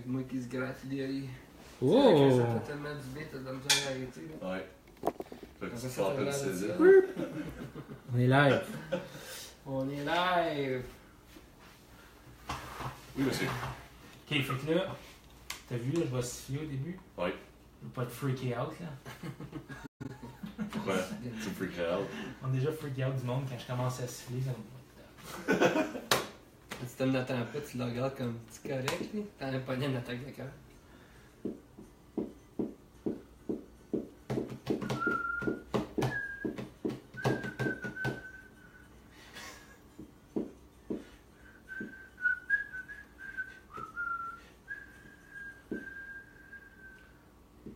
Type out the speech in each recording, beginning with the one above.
moi qui se gratte l'œil. Oh! Ça fait tellement du bien, t'as de la misère à arrêter. Là. Ouais. Fait que Ça tu fait te rappelles l'air de de CD. ça. On est live. On est live! Oui, monsieur. Ok, fait que là, t'as vu, là, je vais siffler au début. Oui. Je veux pas te freaker out, là. Pourquoi? Tu me freakais out. On est déjà freaké out du monde quand je commence à siffler. Ça me... Si tu ne l'attends pas, tu le regardes comme c'est correct, lui. T'en as pas une attaque de cœur.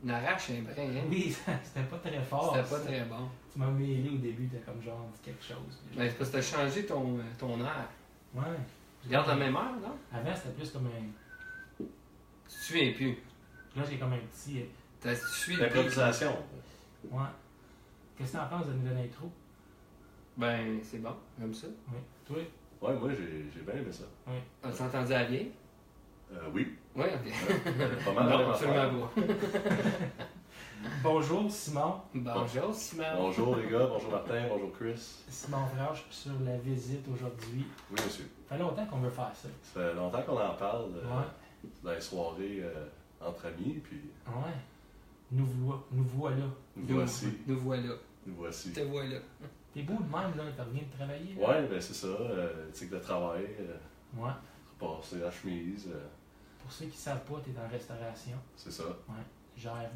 On arrache un brin, hein? Oui, c'était pas très fort. C'était pas ça. très bon. Tu m'as mêlé au début, t'as comme genre dit quelque chose. Ben, c'est parce que t'as changé ton air. Ouais. Tu gardes la même heure, non? Avant, c'était plus comme un. Tu te souviens plus. Là, j'ai comme un petit. Tu suis le beat. L'improvisation. Ouais. Qu'est-ce que t'en penses de la nouvelle intro? Ben, c'est bon, comme ça. Oui. Toi? Ouais, moi, j'ai bien aimé ça. Oui. As-tu entendu la vieille? Oui. Oui, ok. Pas mal. la Non, même affaire. absolument pas. Bonjour, Simon. Bonjour, Simon. Bonjour les gars, bonjour Martin, bonjour Chris. Simon Frage sur la visite aujourd'hui. Oui, monsieur. Ça fait longtemps qu'on veut faire ça. Ça fait longtemps qu'on en parle Ouais. dans les soirées entre amis, puis Ouais. Nous voilà. nous voici. Nous voilà. Nous voici. Te voilà. T'es beau de même, là. T'as rien de travailler. Là. Ouais, ben c'est ça. Éthique de travail, Ouais. repasser la chemise, Pour ceux qui savent pas, t'es en restauration. c'est ça. Ouais. Gère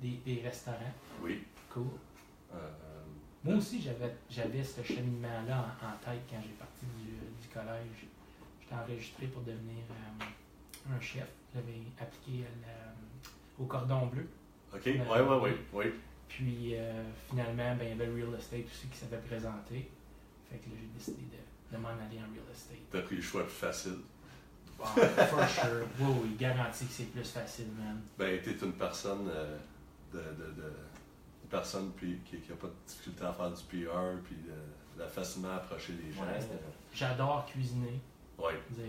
des restaurants. Oui. Cool. Euh, Moi aussi, j'avais ce cheminement-là en tête quand j'ai parti du collège. J'étais enregistré pour devenir un chef. J'avais appliqué au cordon bleu. ok, oui. Puis finalement, ben, il y avait le real estate aussi qui s'avait présenté. Fait que là, j'ai décidé de m'en aller en real estate. T'as pris le choix plus facile. Wow, for sure. Oui, garanti que c'est plus facile, man. Ben, t'es une personne une personne puis, qui n'a pas de difficulté à faire du PR, puis de facilement approcher les gens. Ouais, j'adore cuisiner. Ouais, Dire,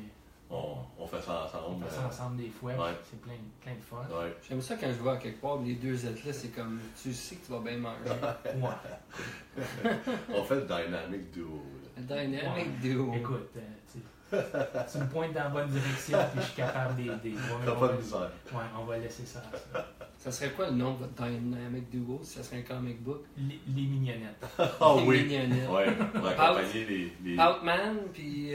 on fait ça on ensemble. fait ça ensemble des fois, ouais. c'est plein de fun. Ouais. J'aime ça quand je vais à quelque part, les deux êtres là, c'est comme tu sais que tu vas bien manger. Ouais. On fait le dynamic duo. Le dynamic duo. Écoute, tu me pointes dans la bonne direction, puis je suis capable d'aider. T'as pas de misère. Ouais, on va laisser ça. Ça serait quoi le nom de votre dynamic duo si ça serait un comic book? Les mignonnettes. Ah Les oui. mignonnettes. Ouais, pour accompagner les... Outman, puis.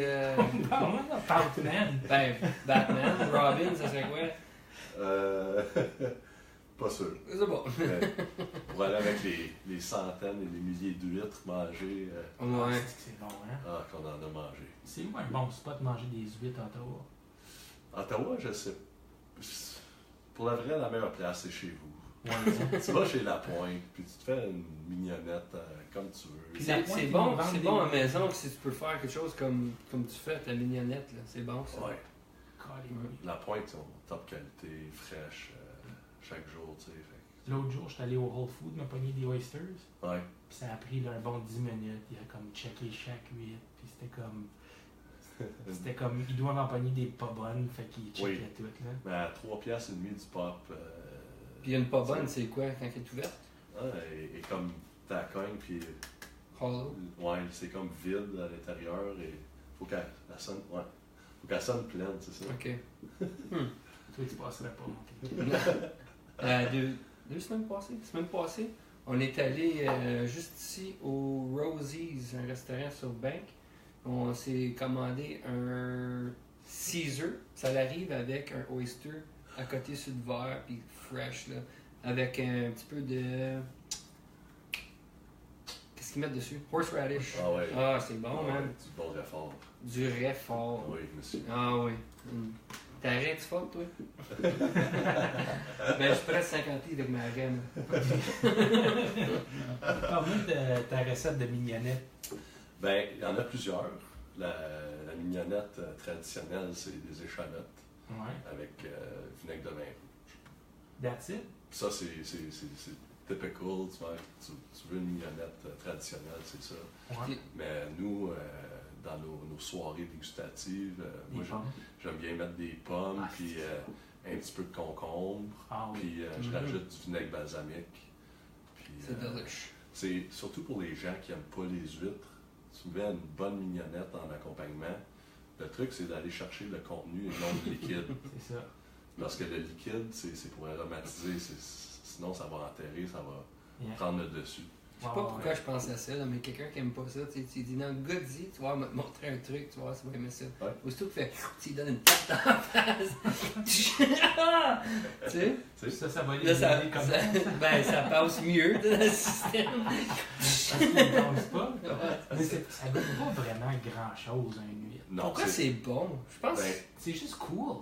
Pac-Man. Ben, Batman, Robin, ça serait quoi? Pas sûr. C'est bon. Mais pour aller avec les centaines et les milliers d'huîtres manger, Ouais. C'est bon, hein? qu'on en a mangé. C'est où un bon spot de manger des huîtres à Ottawa? Ottawa, je sais. Pour la vraie, la meilleure place, c'est chez vous. Ouais, Tu vas chez La Pointe, puis tu te fais une mignonnette comme tu veux. Puis la C'est pointe, c'est ils bon, nous vendent c'est des- bon à la maison si tu peux faire quelque chose comme tu fais avec la mignonnette, là. C'est bon ça. Ouais. Calé. La Pointe, ils ont top qualité, fraîche, chaque jour, tu sais. Fait. L'autre jour, j'étais allé au Whole Foods me pogner des oysters. Ouais. Puis ça a pris là, un bon 10 minutes. Il a comme checké chaque huître. Puis c'était comme. Ils doivent en pogner des pas bonnes. Fait qu'ils checkaient tout. Là. Mais à 3 piastres et demi du pop. Puis une pas bonne, c'est quoi quand elle est ouverte? Et comme ta cogne, puis. Hollow. Ouais, c'est comme vide à l'intérieur et faut qu'elle sonne. Ouais. Faut qu'elle sonne pleine, c'est ça. Ok. Toi, tu passerais pas. Deux semaines passées, on est allé juste ici au Rosie's, un restaurant sur Bank. On s'est commandé un Caesar. Ça arrive avec un oyster à côté sur le verre, puis fresh, là, avec un petit peu de... Qu'est-ce qu'ils mettent dessus? Horseradish. Ah ouais. Ah, c'est bon, Ouais, man. Du bon réfort. Du raies fort. Oui, monsieur. Ah oui. T'arrêtes fort, toi? Ben, je presse 50 livres avec ma reine. Parle-nous de ta recette de mignonnette. Ben, il y en a plusieurs. La mignonnette traditionnelle, c'est des échalotes Ouais. avec vinaigre de vin rouge. That's it. Ça, c'est typical. Tu veux une mignonnette traditionnelle, c'est ça. Ouais. Mais nous, dans nos soirées dégustatives. Des Moi, pommes. j'aime bien mettre des pommes, puis un petit peu de concombre, Ah oui. puis je rajoute du vinaigre balsamique. Puis, C'est délicieux. c'est surtout pour les gens qui n'aiment pas les huîtres. Tu mets une bonne mignonnette en accompagnement. Le truc, c'est d'aller chercher le contenu et non le liquide. C'est ça. Parce que le liquide, c'est pour aromatiser. Sinon, ça va enterrer, ça va Yeah. prendre le dessus. Je sais pas pourquoi je pense à ça, là, mais quelqu'un qui aime pas ça, tu dis non, le gars dit, tu vas me montrer un truc, tu vois, ça va aimer ça. Ouais. Aussitôt qu'il fait, tu lui donnes une tape dans la face. Tu sais? Ça va Là, ça, éliminer comme ben, ça passe mieux dans le système. Parce qu'ils ne pensent pas. Mais ça ne goûte pas vraiment grand-chose, un huître. Non, Pourquoi c'est bon? Je pense que Ben, C'est juste cool.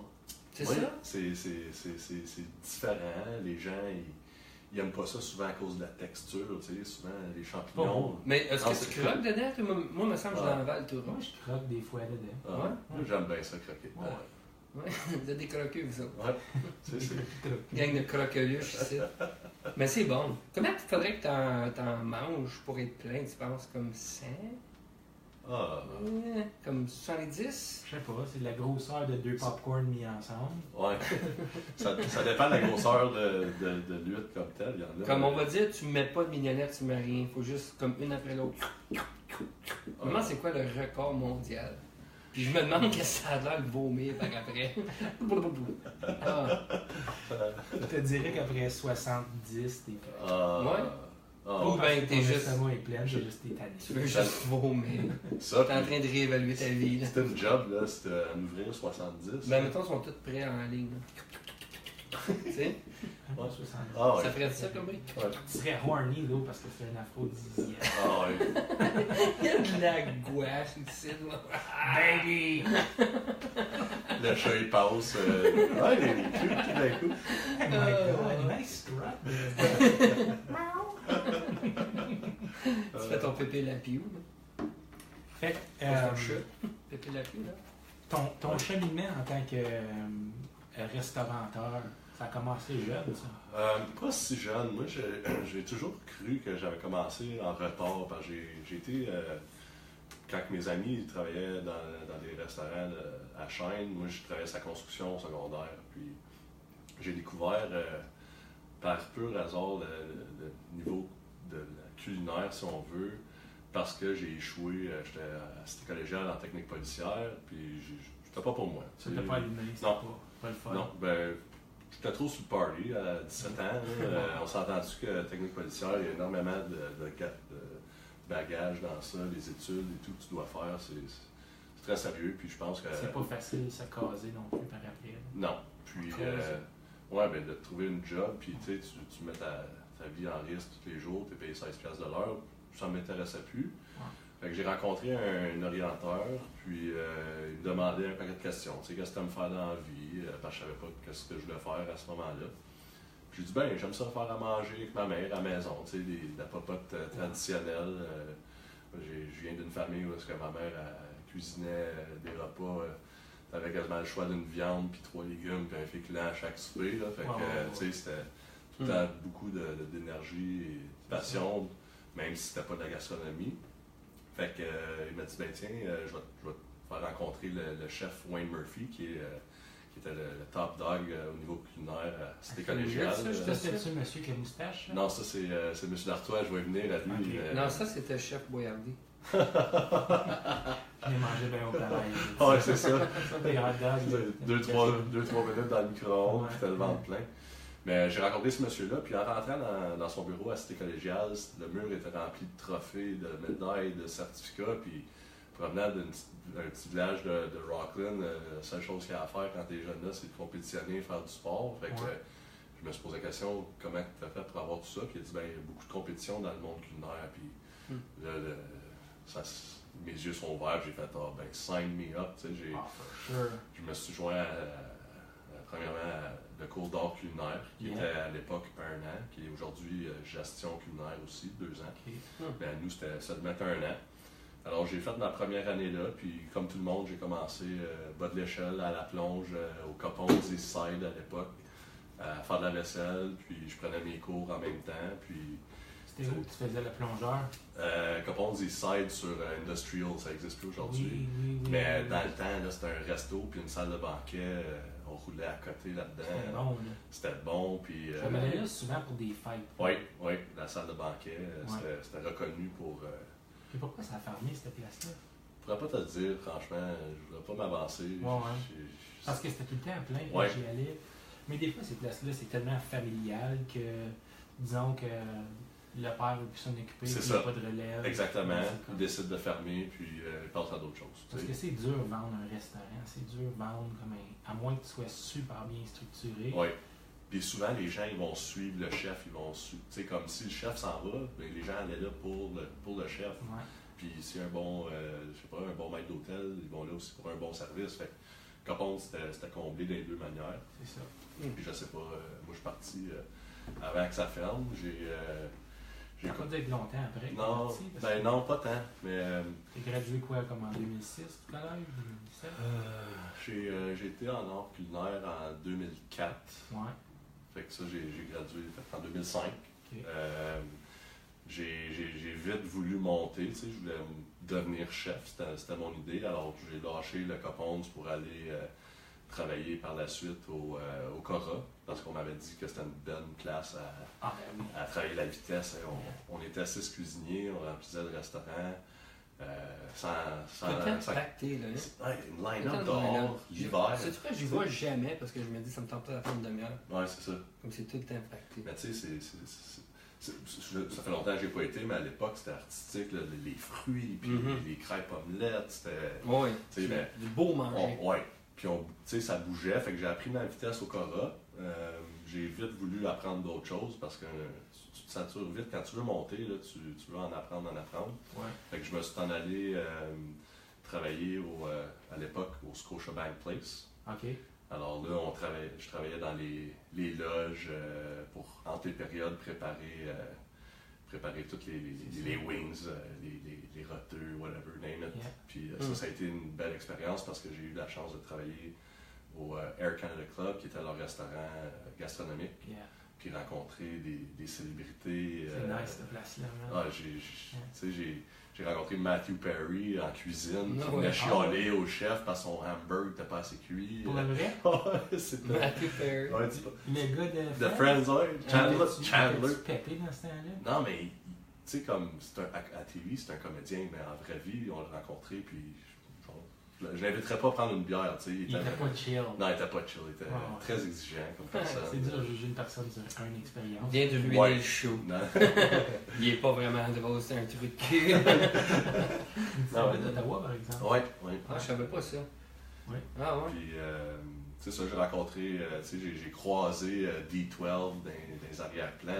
c'est oui, ça. c'est différent. Les gens, ils n'aiment pas ça souvent à cause de la texture. Tu sais, souvent, les champignons. Mais est-ce Non, que c'est tu croques dedans? Moi, me semble que je Ah. l'envale tout Moi, rond. je croque des fois dedans. Ah, Ouais. moi, j'aime bien ça, croquer. Ouais. Ouais, vous êtes des croqueux, vous autres. Ouais. Tu sais, c'est- Gang de croqueluches ici. Mais c'est bon. Combien il faudrait que t'en manges pour être plein, tu penses? Comme 100? Ah, Comme 70? Je sais pas, c'est de la grosseur de 2 popcorn mis ensemble. ouais. ça dépend de la grosseur de l'huître comme telle. Il y en a, Comme on va dire, tu mets pas de mignonnette, tu mets rien. Faut juste comme une après l'autre. Vraiment, c'est quoi le record mondial? Puis je me demande qu'est-ce que ça a l'air de vomir par après. Ah. Je te dirais qu'après 70, t'es prêt. Ah, Ouais. ah, Ou ben t'es Ton juste. estomac est plein, j'ai juste été tanné. Tu veux juste vomir. ça, T'es en train de réévaluer ta vie. Là. c'était une job, là, c'était à en ouvrir 70. Ben, mettons, ils sont tous prêts en ligne. là. Tu sais? Ouais, 70. Ah, ouais. Ça ferait ça comme bruit? Ouais. Tu serais horny, là, parce que c'est un aphrodisiaque. Ah, ouais. Il y a de la gouache ici, là. Baby! Le chat, il passe. Ouais, il est cute tout d'un coup. Oh my god, nice strut! Tu fais ton pépé lapiou. là. Fait que, C'est ton chat. Pépé lapiou, là. ton cheminement en tant que restaurateur, ça a commencé jeune, ça? Pas si jeune. Moi, j'ai toujours cru que j'avais commencé en retard. Parce que j'ai été. Quand mes amis travaillaient dans des restaurants à chaîne, moi, je travaillais sa construction au secondaire. Puis j'ai découvert par pur hasard le niveau de la culinaire, si on veut, parce que j'ai échoué. J'étais à Cité collégiale en technique policière, puis c'était pas pour moi. C'était pas allumé, c'était Non. pas le fun. Non, ben, j'étais trop sur le party à 17 ans. Là. On s'est entendu que technique policière, il y a énormément de bagages dans ça, les études et tout que tu dois faire. C'est très sérieux, puis je pense que. C'est pas facile de se caser non plus par après. Non. Puis, ouais, ben, de trouver une job, puis tu sais, tu mets ta vie en risque tous les jours, tu es payé 16$ de l'heure, ça ne m'intéressait plus. Ouais. Fait que j'ai rencontré un orienteur, puis il me demandait un paquet de questions. Tu sais, qu'est-ce que tu aimes faire dans la vie? Parce que je savais pas ce que je voulais faire à ce moment-là. Puis j'ai dit, ben, j'aime ça faire à manger avec ma mère à la maison, tu sais, de la popote traditionnelle. Je viens d'une famille où est-ce que ma mère cuisinait des repas. T'avais quasiment le choix d'une viande, puis 3 légumes, puis un féculent à chaque souper. Là. Fait que, tu sais, c'était tout le temps beaucoup d'énergie et de passion, même si c'était pas de la gastronomie. Fait que, il m'a dit, ben tiens, je vais te faire rencontrer le chef Wayne Murphy, qui était le top dog au niveau culinaire à Cité collégiale. Ça, c'était-tu monsieur qui a moustache? Ça? Non, ça c'est M. D'Artois, je vais venir à lui. Okay. Non, ça c'était Chef Boyardi. Je l'ai mangé bien au travail. Ouais, c'est ça. Des hot dogs. 2-3 minutes dans le micro-ondes, Ouais. puis t'as le ventre plein. Mais j'ai rencontré ce monsieur-là, puis en rentrant dans son bureau à Cité collégiale, le mur était rempli de trophées, de médailles, de certificats, puis provenant d'un petit village de Rockland, la seule chose qu'il y a à faire quand t'es jeune là, c'est de compétitionner, faire du sport. Fait que je me suis posé la question, comment tu as fait pour avoir tout ça? Puis il a dit, ben, il y a beaucoup de compétition dans le monde culinaire, puis là, mes yeux sont ouverts, j'ai fait, ben, sign me up, tu sais, je me suis joint premièrement à le cours d'art culinaire, qui était à l'époque 1 an, qui est aujourd'hui gestion culinaire aussi, 2 ans. Okay. Mais à nous, c'était seulement 1 an. Alors, j'ai fait ma première année là, puis comme tout le monde, j'ai commencé bas de l'échelle, à la plonge, au Copons et Side à l'époque, à faire de la vaisselle, puis je prenais mes cours en même temps, puis... C'était où que tu faisais le plongeur? Coppons Eastside sur Industrial, ça n'existe plus aujourd'hui. Oui. Mais dans le temps, là, c'était un resto puis une salle de banquet. On roulait à côté là-dedans. C'était bon, là. C'était bon. Puis, Je m'en allais là souvent pour des fêtes. Oui, la salle de banquet, c'était reconnu pour. Et pourquoi ça a fermé, cette place-là? Je pourrais pas te le dire, franchement. Je voudrais pas m'avancer. Parce que c'était tout le temps plein quand j'y allais. Mais des fois, ces places-là, c'est tellement familial que, disons que le père veut plus s'en occuper, il n'y a pas de relève. Exactement. Il décide de fermer, puis il passe à d'autres choses. Parce que c'est dur vendre un restaurant, c'est dur vendre comme à moins que tu sois super bien structuré. Oui. Puis souvent, les gens, ils vont suivre le chef, ils vont suivre. Tu sais, comme si le chef s'en va, ben, les gens allaient là pour le chef. Ouais. Puis si un bon, je sais pas, un bon maître d'hôtel, ils vont là aussi pour un bon service. Fait que Coppon, c'était comblé des deux manières. C'est ça. Puis je sais pas, moi je suis parti avant que ça ferme. Ça n'a pas dû être longtemps après. Non, parti, non, pas tant. Mais t'es gradué quoi, comme en 2006 du collège, 2017? j'ai été en art culinaire en 2004. Ouais. Fait que ça, j'ai gradué en 2005. Okay. J'ai vite voulu monter, tu sais, je voulais devenir chef, c'était mon idée. Alors j'ai lâché le Coppons pour aller travailler par la suite au Cora, parce qu'on m'avait dit que c'était une bonne place à travailler la vitesse. On était 6 cuisiniers, on remplissait le restaurant. Tout tracté, là. Une line-up dehors, l'hiver. C'est vrai, j'y vois jamais parce que je me dis ça me tente pas d'attendre une demi-heure. Ouais, c'est ça. Comme c'est tout le temps tracté. Mais tu sais, ça fait longtemps que j'ai pas été, mais à l'époque c'était artistique, là, les fruits, puis les crêpes omelettes, c'était. Oui, du beau manger. Ouais. Puis ça bougeait, fait que j'ai appris ma vitesse au Cora. J'ai vite voulu apprendre d'autres choses parce que tu te satures vite. Quand tu veux monter, là, tu veux en apprendre. Ouais. Fait que je me suis en allé travailler à l'époque au Scotiabank Place. OK. Alors là, je travaillais dans les loges pour, entre les périodes, préparer toutes les wings, les roteux, whatever, name it. Yeah. Puis ça a été une belle expérience parce que j'ai eu la chance de travailler au Air Canada Club, qui était leur restaurant gastronomique, puis rencontrer des célébrités. C'est nice cette place-là. J'ai rencontré Matthew Perry en cuisine, qui ouais. venait chialer au chef parce que son hamburger n'était pas assez cuit. Pour le vrai? C'était... Matthew Perry. Ouais, Le gars de Friends, ouais. Chandler. Tu pété dans ce temps-là? Non, mais tu sais, comme à TV, c'est un comédien, mais en vraie vie, on l'a rencontré, puis je l'inviterais pas à prendre une bière, tu sais. Il était pas chill. Non, il était pas chill, il était très exigeant comme personne. C'est dur de juger une personne sur une expérience. Viens de ruiner le show. Non. Il est pas vraiment drôle, c'est un truc de cul. Tu savais d'Ottawa, par exemple? Oui. Ah, je savais pas ça. Oui. Ah ouais? Puis, tu sais, ça, j'ai rencontré, tu sais, j'ai croisé D12 dans les arrière-plans.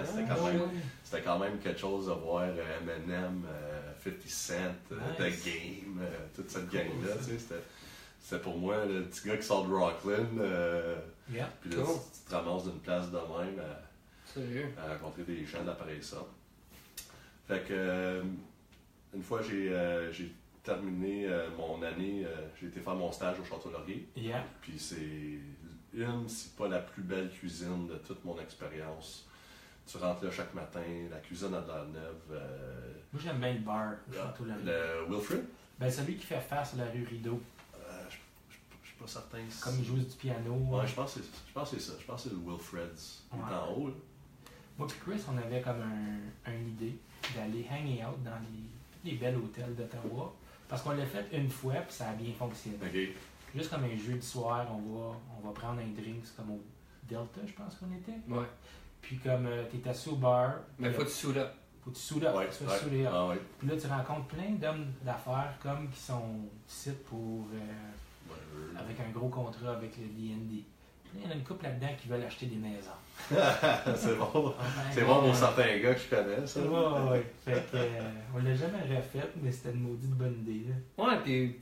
C'était quand même quelque chose de voir Eminem, 50 Cent, The Game, toute cette gang-là, tu sais. C'était pour moi le petit gars qui sort de Rockland. Puis là, tu te ramasses d'une place de même à rencontrer des gens d'appareil ça. Fait que, une fois j'ai terminé mon année, j'ai été faire mon stage au Château Laurier. Puis c'est si pas la plus belle cuisine de toute mon expérience. Tu rentres là chaque matin, la cuisine a de l'air neuve. Moi j'aime bien le bar au Château Laurier. Le Wilfrid? Ben celui qui fait face à la rue Rideau. Je suis pas certain. Comme il joue du piano. Ouais, je pense que c'est ça. Je pense que c'est le Wilfred's. Il est en haut, là. Moi et Chris, on avait comme une idée d'aller hang out dans les bels hôtels d'Ottawa. Parce qu'on l'a fait une fois, puis ça a bien fonctionné. Okay. Juste comme un jeudi soir, on va prendre un drink, comme au Delta, je pense qu'on était. Ouais. Puis comme t'es assis au bar. Mais faut que tu saoules là. Faut que tu saoules là. Ouais. Puis là, tu rencontres plein d'hommes d'affaires comme qui sont ici pour. Avec un gros contrat avec le DND. Puis il y en a une couple là-dedans qui veulent acheter des maisons. C'est bon. C'est bon pour certains gars que je connais, ça. Ouais. Fait que, on l'a jamais refait, mais c'était une maudite bonne idée. Là. Ouais, puis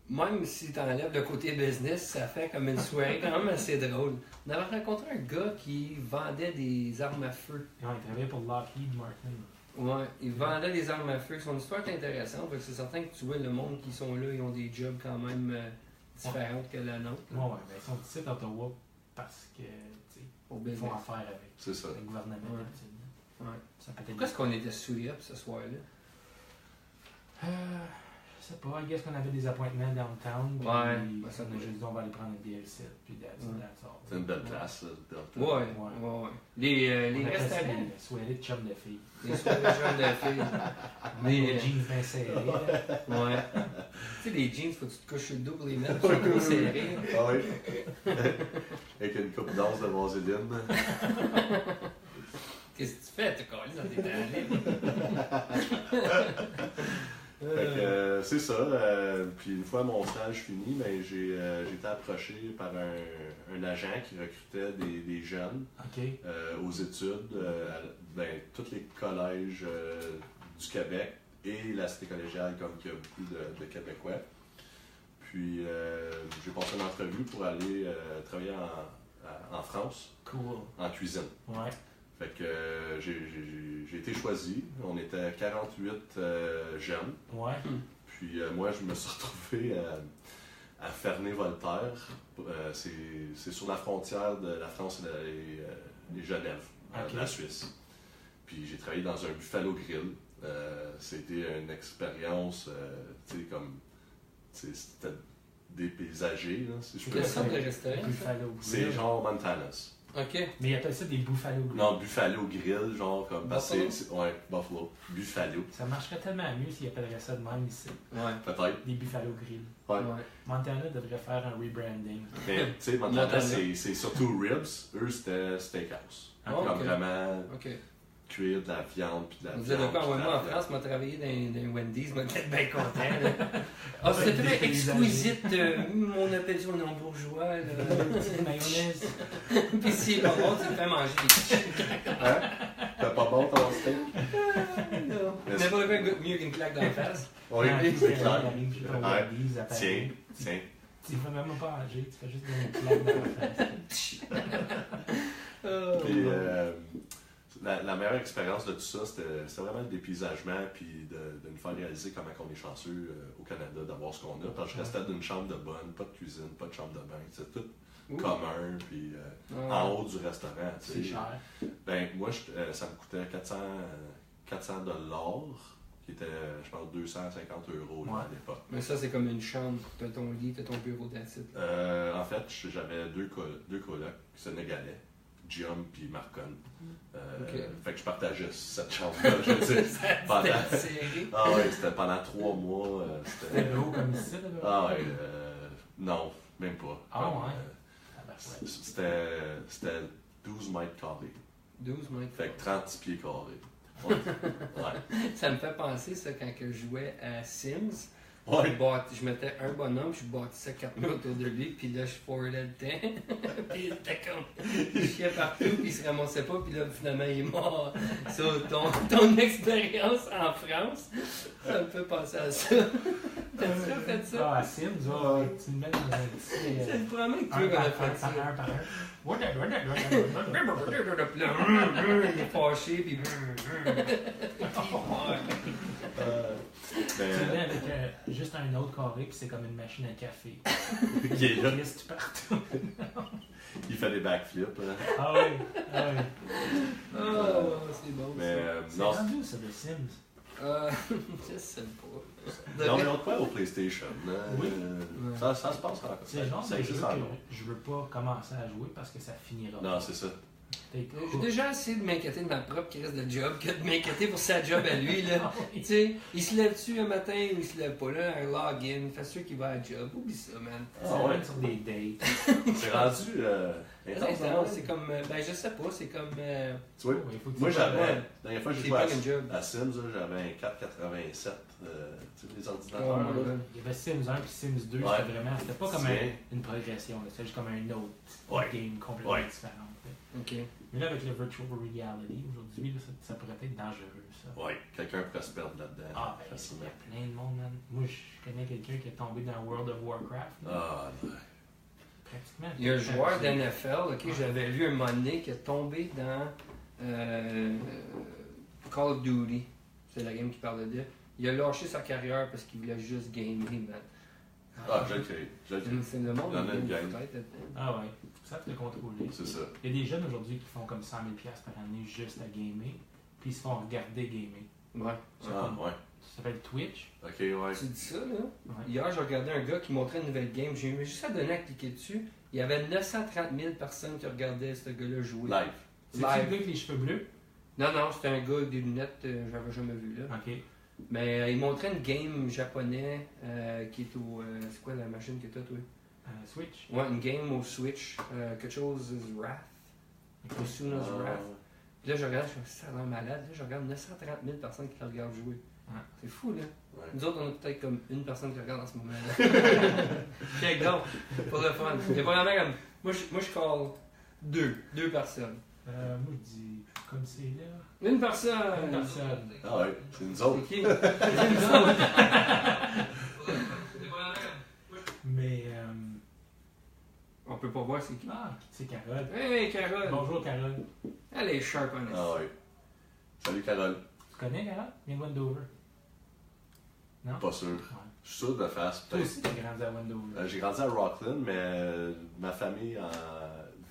même si tu enlèves le côté business, ça fait comme une soirée quand même assez drôle. On avait rencontré un gars qui vendait des armes à feu. Ouais, il travaillait pour Lockheed Martin. Ouais, il vendait des armes à feu. Son histoire est intéressante, parce que c'est certain que tu vois le monde qui sont là, ils ont des jobs quand même différentes que la nôtre. Ouais, ben ils sont ici à Ottawa parce que, tu sais, ils font affaire avec C'est ça. le gouvernement. Ouais. Ça peut être Pourquoi est-ce qu'on était sous-up ce soir-là? Je sais pas, I guess qu'on avait des appointements downtown. Puis Ouais, ça ça nous a doit juste dit on va aller prendre un DLC. Puis that's Ouais. all. C'est une belle place, Delta. Ouais, Ouais. ouais. Les On appelle ça restaurants, des soirées de chum de filles. les soirées jeunes de filles. Les Les, jeans bien serrés. là. ouais. Tu sais, les jeans, faut que tu te couches sur le dos pour les mettre, ils sont trop serrés. Ah oui. Avec une coupe d'as de vaseline. Qu'est-ce que tu fais? T'as collé dans tes talents. Fait que, c'est ça. Puis une fois mon stage fini, ben, j'ai été approché par un agent qui recrutait des jeunes OK. aux études, ben, tous les collèges du Québec et la cité collégiale, comme il y a beaucoup de Québécois. Puis j'ai passé une entrevue pour aller travailler en France, Cool. en cuisine. Ouais. Fait que j'ai été choisi. On était 48 jeunes. Ouais. Puis moi, je me suis retrouvé à Ferney-Voltaire. C'est sur la frontière de la France et Genève, Ok. de la Suisse. Puis j'ai travaillé dans un Buffalo Grill. C'était une expérience, tu sais, comme... C'était dépaysagé, là, si je peux Quelle dire. sorte de restaurant? Buffalo C'est Grill. genre Montanas. Ok. Mais ils appellent ça des Buffalo Grill. Non, Buffalo Grill, genre comme... parce que Buffalo? ouais, Buffalo. Buffalo, Ça marcherait tellement mieux s'ils appelleraient ça de même ici. Ouais. peut-être. Des Buffalo Grill. Ouais. Ouais. Montana devrait faire un rebranding. Mais, tu sais, Montana, Montana. c'est surtout ribs. Eux, c'était steakhouse. Ah, Comme ok. vraiment Ok. cuire de la viande, puis de la On viande. disait de quoi? puis de la Moi, en viande. France, m'a travaillé dans Wendy's, m'a été bien content. Là. Ah, Ouais, c'était très des exquisite. On appelle ça un bourgeois. Là. Mayonnaise. Puis si c'est pas bon, tu me fais manger des petits. Hein? T'as pas bon ton steak? N'importe quoi goûte mieux qu'une claque dans la face. Oui, Ah, c'est clair. arrive chez ton Ouais. Wendy's à Paris. Tiens. Tu ne fais même pas manger, tu fais juste une claque dans la face. Oh, Puis la meilleure expérience de tout ça, c'était vraiment le dépaysagement, puis de nous faire réaliser comment on est chanceux au Canada d'avoir ce qu'on a. Parce que je restais d'une chambre de bonne, pas de cuisine, pas de chambre de bain. C'est tout Ouh. commun, puis Ah. en haut du restaurant. tu sais. C'est cher. Ben, moi, ça me coûtait 400 $, qui était, je pense, 250 € là, Ouais. à l'époque. Mais ça, c'est comme une chambre. T'as ton lit, t'as ton bureau d'acide. En fait, j'avais deux colocs sénégalais, Guillaume puis Marcon. Ok. Fait que je partageais cette chambre-là, je veux dire. Pendant... C'était serré. Ah ouais, c'était pendant 3 mois. C'était gros comme ici, là. Ah ouais, non, même pas. Ah Comme, ouais? Ah ben, ouais. C'était 12 mètres carrés. 12 mètres. Fait que 36 pieds carrés. Ouais. Ouais. Ça me fait penser, ça, quand que je jouais à Sims. Ouais. Je mettais un bonhomme, je bâtissais 4 murs autour de lui, puis là, je forwardais le temps. Puis il était comme. Il chiait partout, puis il se ramassait pas, puis là, finalement, il est mort. Ça, ton expérience en France, ça me fait penser à ça. T'as-tu déjà fait ça? Ah, à Sims, ouais, tu me mets dans un petit. C'est vraiment que tu Un veux qu'on a par fait ça. un par un. Puis là, il est fâché, puis. Tu le Mais, mets avec juste un autre carré, puis c'est comme une machine à café. il est là, Reste partout. il fait des backflips. Hein. Ah oui, ah oui. Oh, c'est beau. Mais C'est non, rendu ça, The Sims. Je sais pas. non, mais on te voit au PlayStation. Hein. Oui. Ça se passe encore. C'est le genre Ça de jeu existe que encore. je veux pas commencer à jouer parce que ça finira. Non, c'est ça. T'es J'ai déjà essayé de m'inquiéter de ma propre crise de job que de m'inquiéter pour sa job à lui. Là. Tu sais, il se lève-tu un matin ou il se lève pas là, un login, il fait sûr qu'il va à la job. Oublie ça, man. Ça Ah ouais. va sur des dates. C'est rendu intense, hein? C'est comme. Ben, je sais pas, c'est comme. Tu vois, Ouais, il faut que tu moi fasses- j'avais, la dernière fois que j'ai C'est joué pas une job. à Sims, là, j'avais un 487, tu sais, les ordinateurs. Oh, là. my God. Il y avait Sims 1 puis Sims 2, Ouais. c'était vraiment. C'était pas comme Tiens. une progression, là, c'était juste comme un autre Ouais. game complètement Ouais. différent. là. Ok. Mais là, avec le virtual reality, aujourd'hui, là, ça pourrait être dangereux, ça. Ouais, quelqu'un pourrait se perdre là-dedans. Ah, ben, il y facilement. a plein de monde, man. Moi, je connais quelqu'un qui est tombé dans World of Warcraft. là. Ah, non. Pratiquement. Il y a un joueur Pratiquement. d'NFL, ok, j'avais lu un moment donné qui est tombé dans Call of Duty. C'est la game qui parlait de. Il a lâché sa carrière parce qu'il voulait juste gamer, man. Ah, je le crée. C'est le monde Il y en a une qui gang. peut-être là-dedans. Ah ouais, ça te le contrôler. C'est ça. Il y a des jeunes aujourd'hui qui font comme 100 000 par année juste à gamer. puis ils se font regarder gamer. Ouais. Ah, ouais. Ça s'appelle Twitch. Ok, ouais. Tu dis ça, là? Ouais. Hier, j'ai regardé un gars qui montrait une nouvelle game. J'ai eu juste à donner à cliquer dessus. Il y avait 930 000 personnes qui regardaient ce gars-là jouer. Live. C'est-tu le gars avec les cheveux bleus? Non, non, c'était un gars avec des lunettes, j'avais jamais vu là. Ok. Mais il montrait une game japonais qui est au. C'est quoi la machine que t'as, toi? Switch. Ouais, une game au Switch. Quelque chose is Wrath. Ok. Osuna's Ah, Wrath. Puis là, je regarde, je me suis dit, ça a l'air malade. Là, je regarde 930 000 personnes qui le regardent jouer. Ouais. C'est fou, là. ouais. Nous autres, on a peut-être comme une personne qui regarde en ce moment-là. Check donc, pour le fun. Il y a vraiment comme. Moi, je call deux personnes. Moi, je dis comme c'est là. Une personne! Une personne. Ah, ouais. C'est nous autres. C'est qui? C'est nous autres. Mais. On peut pas voir c'est qui. Ah, c'est Carole. Hey, Carole! Bonjour, Carole. Elle est sharp, honnête. Ah, ouais. Salut, Carole. Tu connais Carole? Viens de Wendover. Non? Pas sûr. Ouais. Je suis sûr de face, Toi peut-être. aussi, t'as grandi à Wendover. J'ai grandi à Rockland, mais ma famille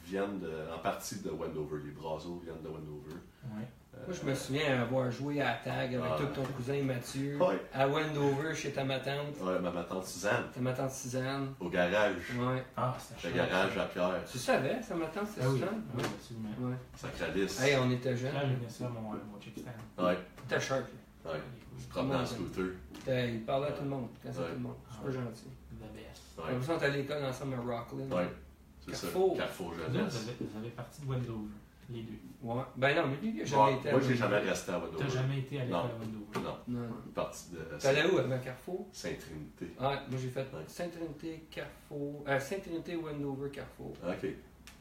viennent en partie de Wendover. Les Brazeaux viennent de Wendover. Ouais. Moi, je me souviens avoir joué à la tag avec tout ton cousin Mathieu Ouais. à Wendover chez ta ma tante. Ouais, ma tante Suzanne, Ta ma tante Suzanne. au garage. Ouais. Ah, c'était Le chouette. garage à Pierre. Tu savais, ça ma tante, c'est Ah oui, Suzanne? oui, absolument. Ouais. Sacralice. Hey, on était Là, jeunes. j'aimais ça, mon chick stand. Ouais, T'es sharp. là. ouais. Je promenais en scooter. Il parlait à tout le monde, quand c'est Ouais. tout le monde. Super gentil. The best. Ouais, Comme ça, on est à l'école ensemble à Rockland. ouais. C'est ça. Carrefour. Carrefour Vous autres, Jeunesse. vous avez parti de Wendover, les deux. Ouais. Ben non, mais lui, il a Ouais, jamais été à moi, j'ai Wendover. jamais resté à T'as Wendover. jamais été à l'école Non. à Wendover? Non, Non, non. partie de T'allais où avant Carrefour? Sainte-Trinité. Ah, moi j'ai fait Ouais. Sainte-Trinité, Carrefour. Sainte-Trinité, Wendover, Carrefour. Ok, Ouais.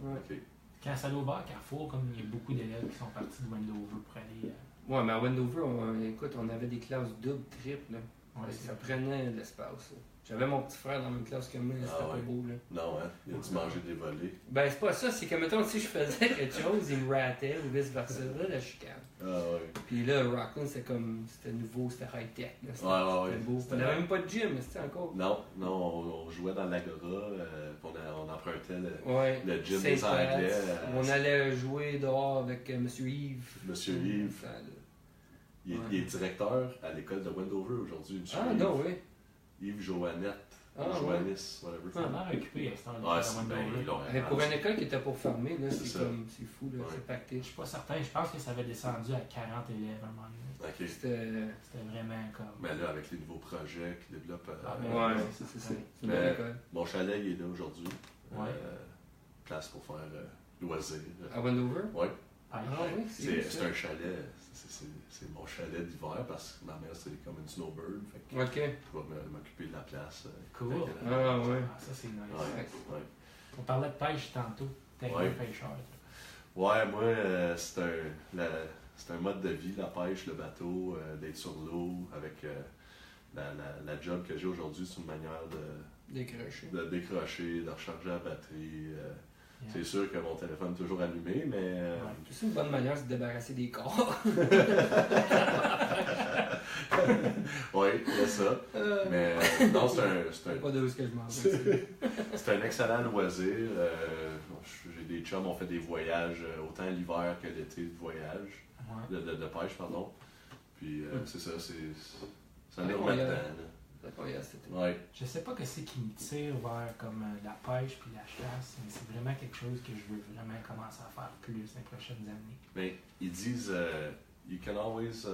ok. Quand ça a ouvert Carrefour, comme il y a beaucoup d'élèves qui sont partis de Wendover pour aller. Ouais, mais à Wendover, écoute, on avait des classes double, triple. Là. Ouais, Ça prenait de l'espace. Là. J'avais mon petit frère dans la même classe que moi, là, c'était Ah ouais. pas beau. Là. Non, hein? Il a dû manger des volets. Ben, c'est pas ça, c'est que, mettons, si je faisais quelque chose, il me ratait ou vice-versa. Là, la chicane. Ah, ouais. Puis là, Rockland, c'était comme. C'était nouveau, c'était high-tech. là. C'était Ouais. c'était beau. On n'avait même pas de gym, mais c'était encore. Non, on jouait dans l'Agora, puis on empruntait Ouais. le gym des Saint-Pat, Anglais. On allait jouer dehors avec Monsieur Yves. Monsieur Yves. Ça, là. Il est directeur à l'école de Wendover aujourd'hui, monsieur Ah, Yves. non, oui. Yves Joannette, Ah, ou ouais. Joannis, whatever. Ça a l'air occupé à ce temps-là. Ouais, à c'est bien Wendover. long. Mais pour une école qui était pour fermer, là, C'est c'est ça. comme. C'est fou, là, Ouais. c'est pacté. Je suis pas certain, je pense que ça avait descendu à 40 élèves à un moment donné. Ok. C'était. C'était vraiment comme. Mais là, avec les nouveaux projets qui développent. Ah, mais Ouais, c'est c'est ça. ça. C'est une Mais- bonne école. Mon chalet, il est là aujourd'hui. Ouais. Place pour faire loisirs. À Wendover? Ouais. Ah, Ah oui, C'est ça. un chalet. C'est mon chalet d'hiver parce que ma mère, c'est comme une snowbird. Fait que Ok. je vais m'occuper de la place. Cool. Fait que, Ah, ouais. Ah, ça, c'est nice. ouais, ouais. On parlait de pêche tantôt. T'es Ouais. un pêcheur. Ouais, moi, c'est un mode de vie, la pêche, le bateau, d'être sur l'eau, avec la job que j'ai aujourd'hui, c'est une manière Décroché. de décrocher, de recharger la batterie. Yeah. C'est sûr que mon téléphone est toujours allumé, mais... Ouais. C'est une bonne manière de se débarrasser des corps. Oui, il y a ça. Mais non, c'est Pas de ce que je m'en vais. c'est un excellent loisir. J'ai des chums, on fait des voyages, autant l'hiver que l'été de voyage, Ouais. de pêche, pardon. Puis c'est ça, ça nous Ouais, remet ouais. dedans. là. C'est pas grave, c'était. Ouais. Je sais pas que c'est qui me tire vers comme la pêche puis la chasse, mais c'est vraiment quelque chose que je veux vraiment commencer à faire plus les prochaines années. Mais ils disent, you can always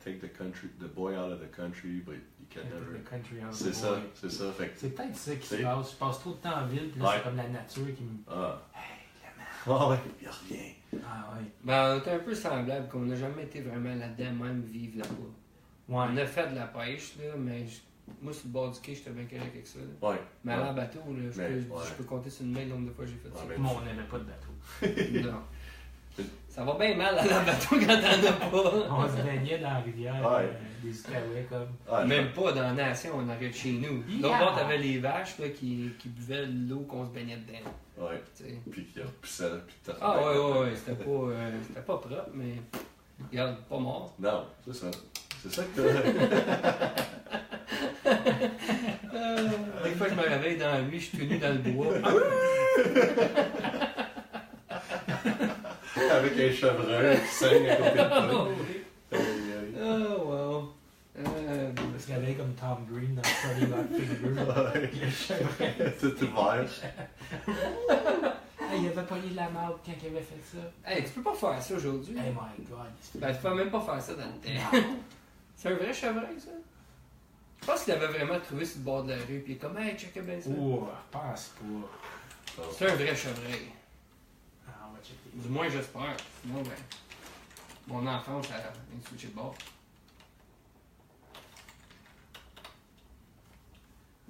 take the boy out of the country, but you can never... The country out of C'est the ça, boy. c'est ça. Fait que, C'est peut-être ça qui se C'est- passe. Je passe trop de temps en ville, puis là, Ouais. c'est comme la nature qui me. ah, Hey, ah ouais, il revient. Ah ouais. Ben, on était un peu semblable, qu'on n'a jamais été vraiment là-dedans, même vivre là-bas. Ouais. On a fait de la pêche, là, mais moi, sur le bord du quai, j'étais bien correct avec ça. Là. Ouais. Mais aller en bateau, là, je, Mais, peux, ouais. je peux compter sur une main le nombre de fois que j'ai fait Ouais, ça. mais- Moi, on n'avait pas de bateau. Non. Ça va bien mal aller en bateau quand t'en as pas. On se baignait dans la rivière, Ouais. des Outaouais comme. Ah, Même pas dans la nation, on arrête chez nous. Yeah. L'autre bord, t'avais les vaches là, qui buvaient l'eau qu'on se baignait dedans. Ouais. Tu sais. Puis qui repoussait, puis t'as Ah ouais, c'était pas propre, mais regarde, pas mort. Non, c'est ça. C'est ça que t'as. Des fois, je me réveille dans la nuit, je suis tout nu dans le bois. avec un chevreuil qui saigne à côté de toi. Oh, wow. Il se réveille comme Tom Green dans Freddy Got Fingered. Ouais. Le chevreuil. Tout ouvert. Il avait pogné de la marde quand il avait fait ça. Hey, tu peux pas faire ça aujourd'hui. Oh my god. Ben, tu peux même pas faire ça dans le temps. Non. C'est un vrai chevreuil, ça? Je pense qu'il avait vraiment trouvé sur le bord de la rue, puis il est comme, hey, check bien ça. Oh, je pense pas. C'est un vrai chevreuil. Ah, on va checker. Du moins, j'espère. Sinon, ben, mon enfance a switché de bord.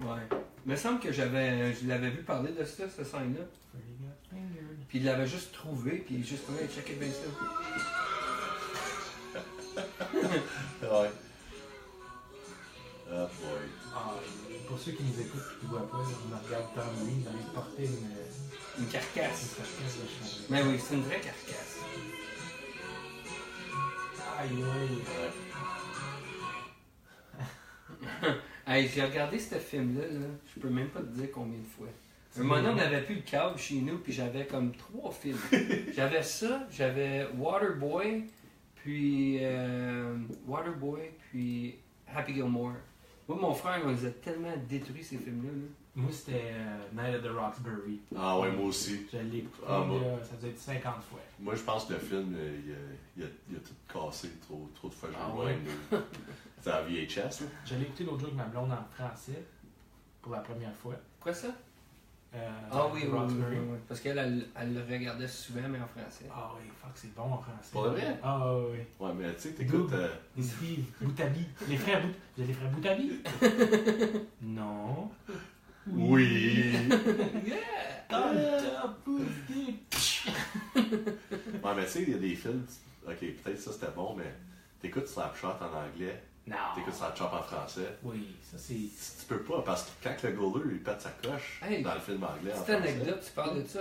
Ouais. Il me semble que je l'avais vu parler de ça, cette scène-là. Freddy Got Fingered. Puis il l'avait juste trouvé, puis il est juste comme, hey, check bien ça. Ouais. Oh boy. Ah, pour ceux qui nous écoutent et qui ne voient pas, on regarde Tom Green, il avait porté Une carcasse. une carcasse de chevreuil. Mais oui, c'est une vraie carcasse. Aïe, aïe. Ouais. Hey, j'ai regardé ce film-là, là, je peux même pas te dire combien de fois. Un moment donné, on n'avait plus le câble chez nous, puis j'avais comme 3 films. J'avais ça, j'avais Waterboy, puis Happy Gilmore. Moi, mon frère, on les a tellement détruits, ces films-là. Là. Moi, c'était Night at the Roxbury. Ah ouais, moi aussi. Je l'ai écouté, Ah, moi. là, ça doit être 50 fois. Moi, je pense que le film, il a tout cassé trop de fois. Ah Je ouais? C'était à VHS, là. Je l'ai écouté l'autre jour avec ma blonde en français, pour la première fois. Quoi ça? Euh, Ah oui, The oui, oui, Roxbury. oui. Parce qu'elle elle le regardait souvent, mais en français. Ah oui, fuck, c'est bon en français. Pour de vrai? Ah oui. Ouais, mais tu sais, t'écoutes. Steve, Boutabi. Les frères Boutabi. Vous êtes les frères Boutabi? Non. Oui! Ouais, mais tu sais, il y a des films. Ok, peut-être ça c'était bon, mais t'écoutes Slapshot en anglais, Non. t'écoutes Slapshot en français. Oui, ça c'est. Tu peux pas, parce que quand le goaler il pète sa coche Hey, dans le film anglais en Petite français. anecdote, tu parles de ça.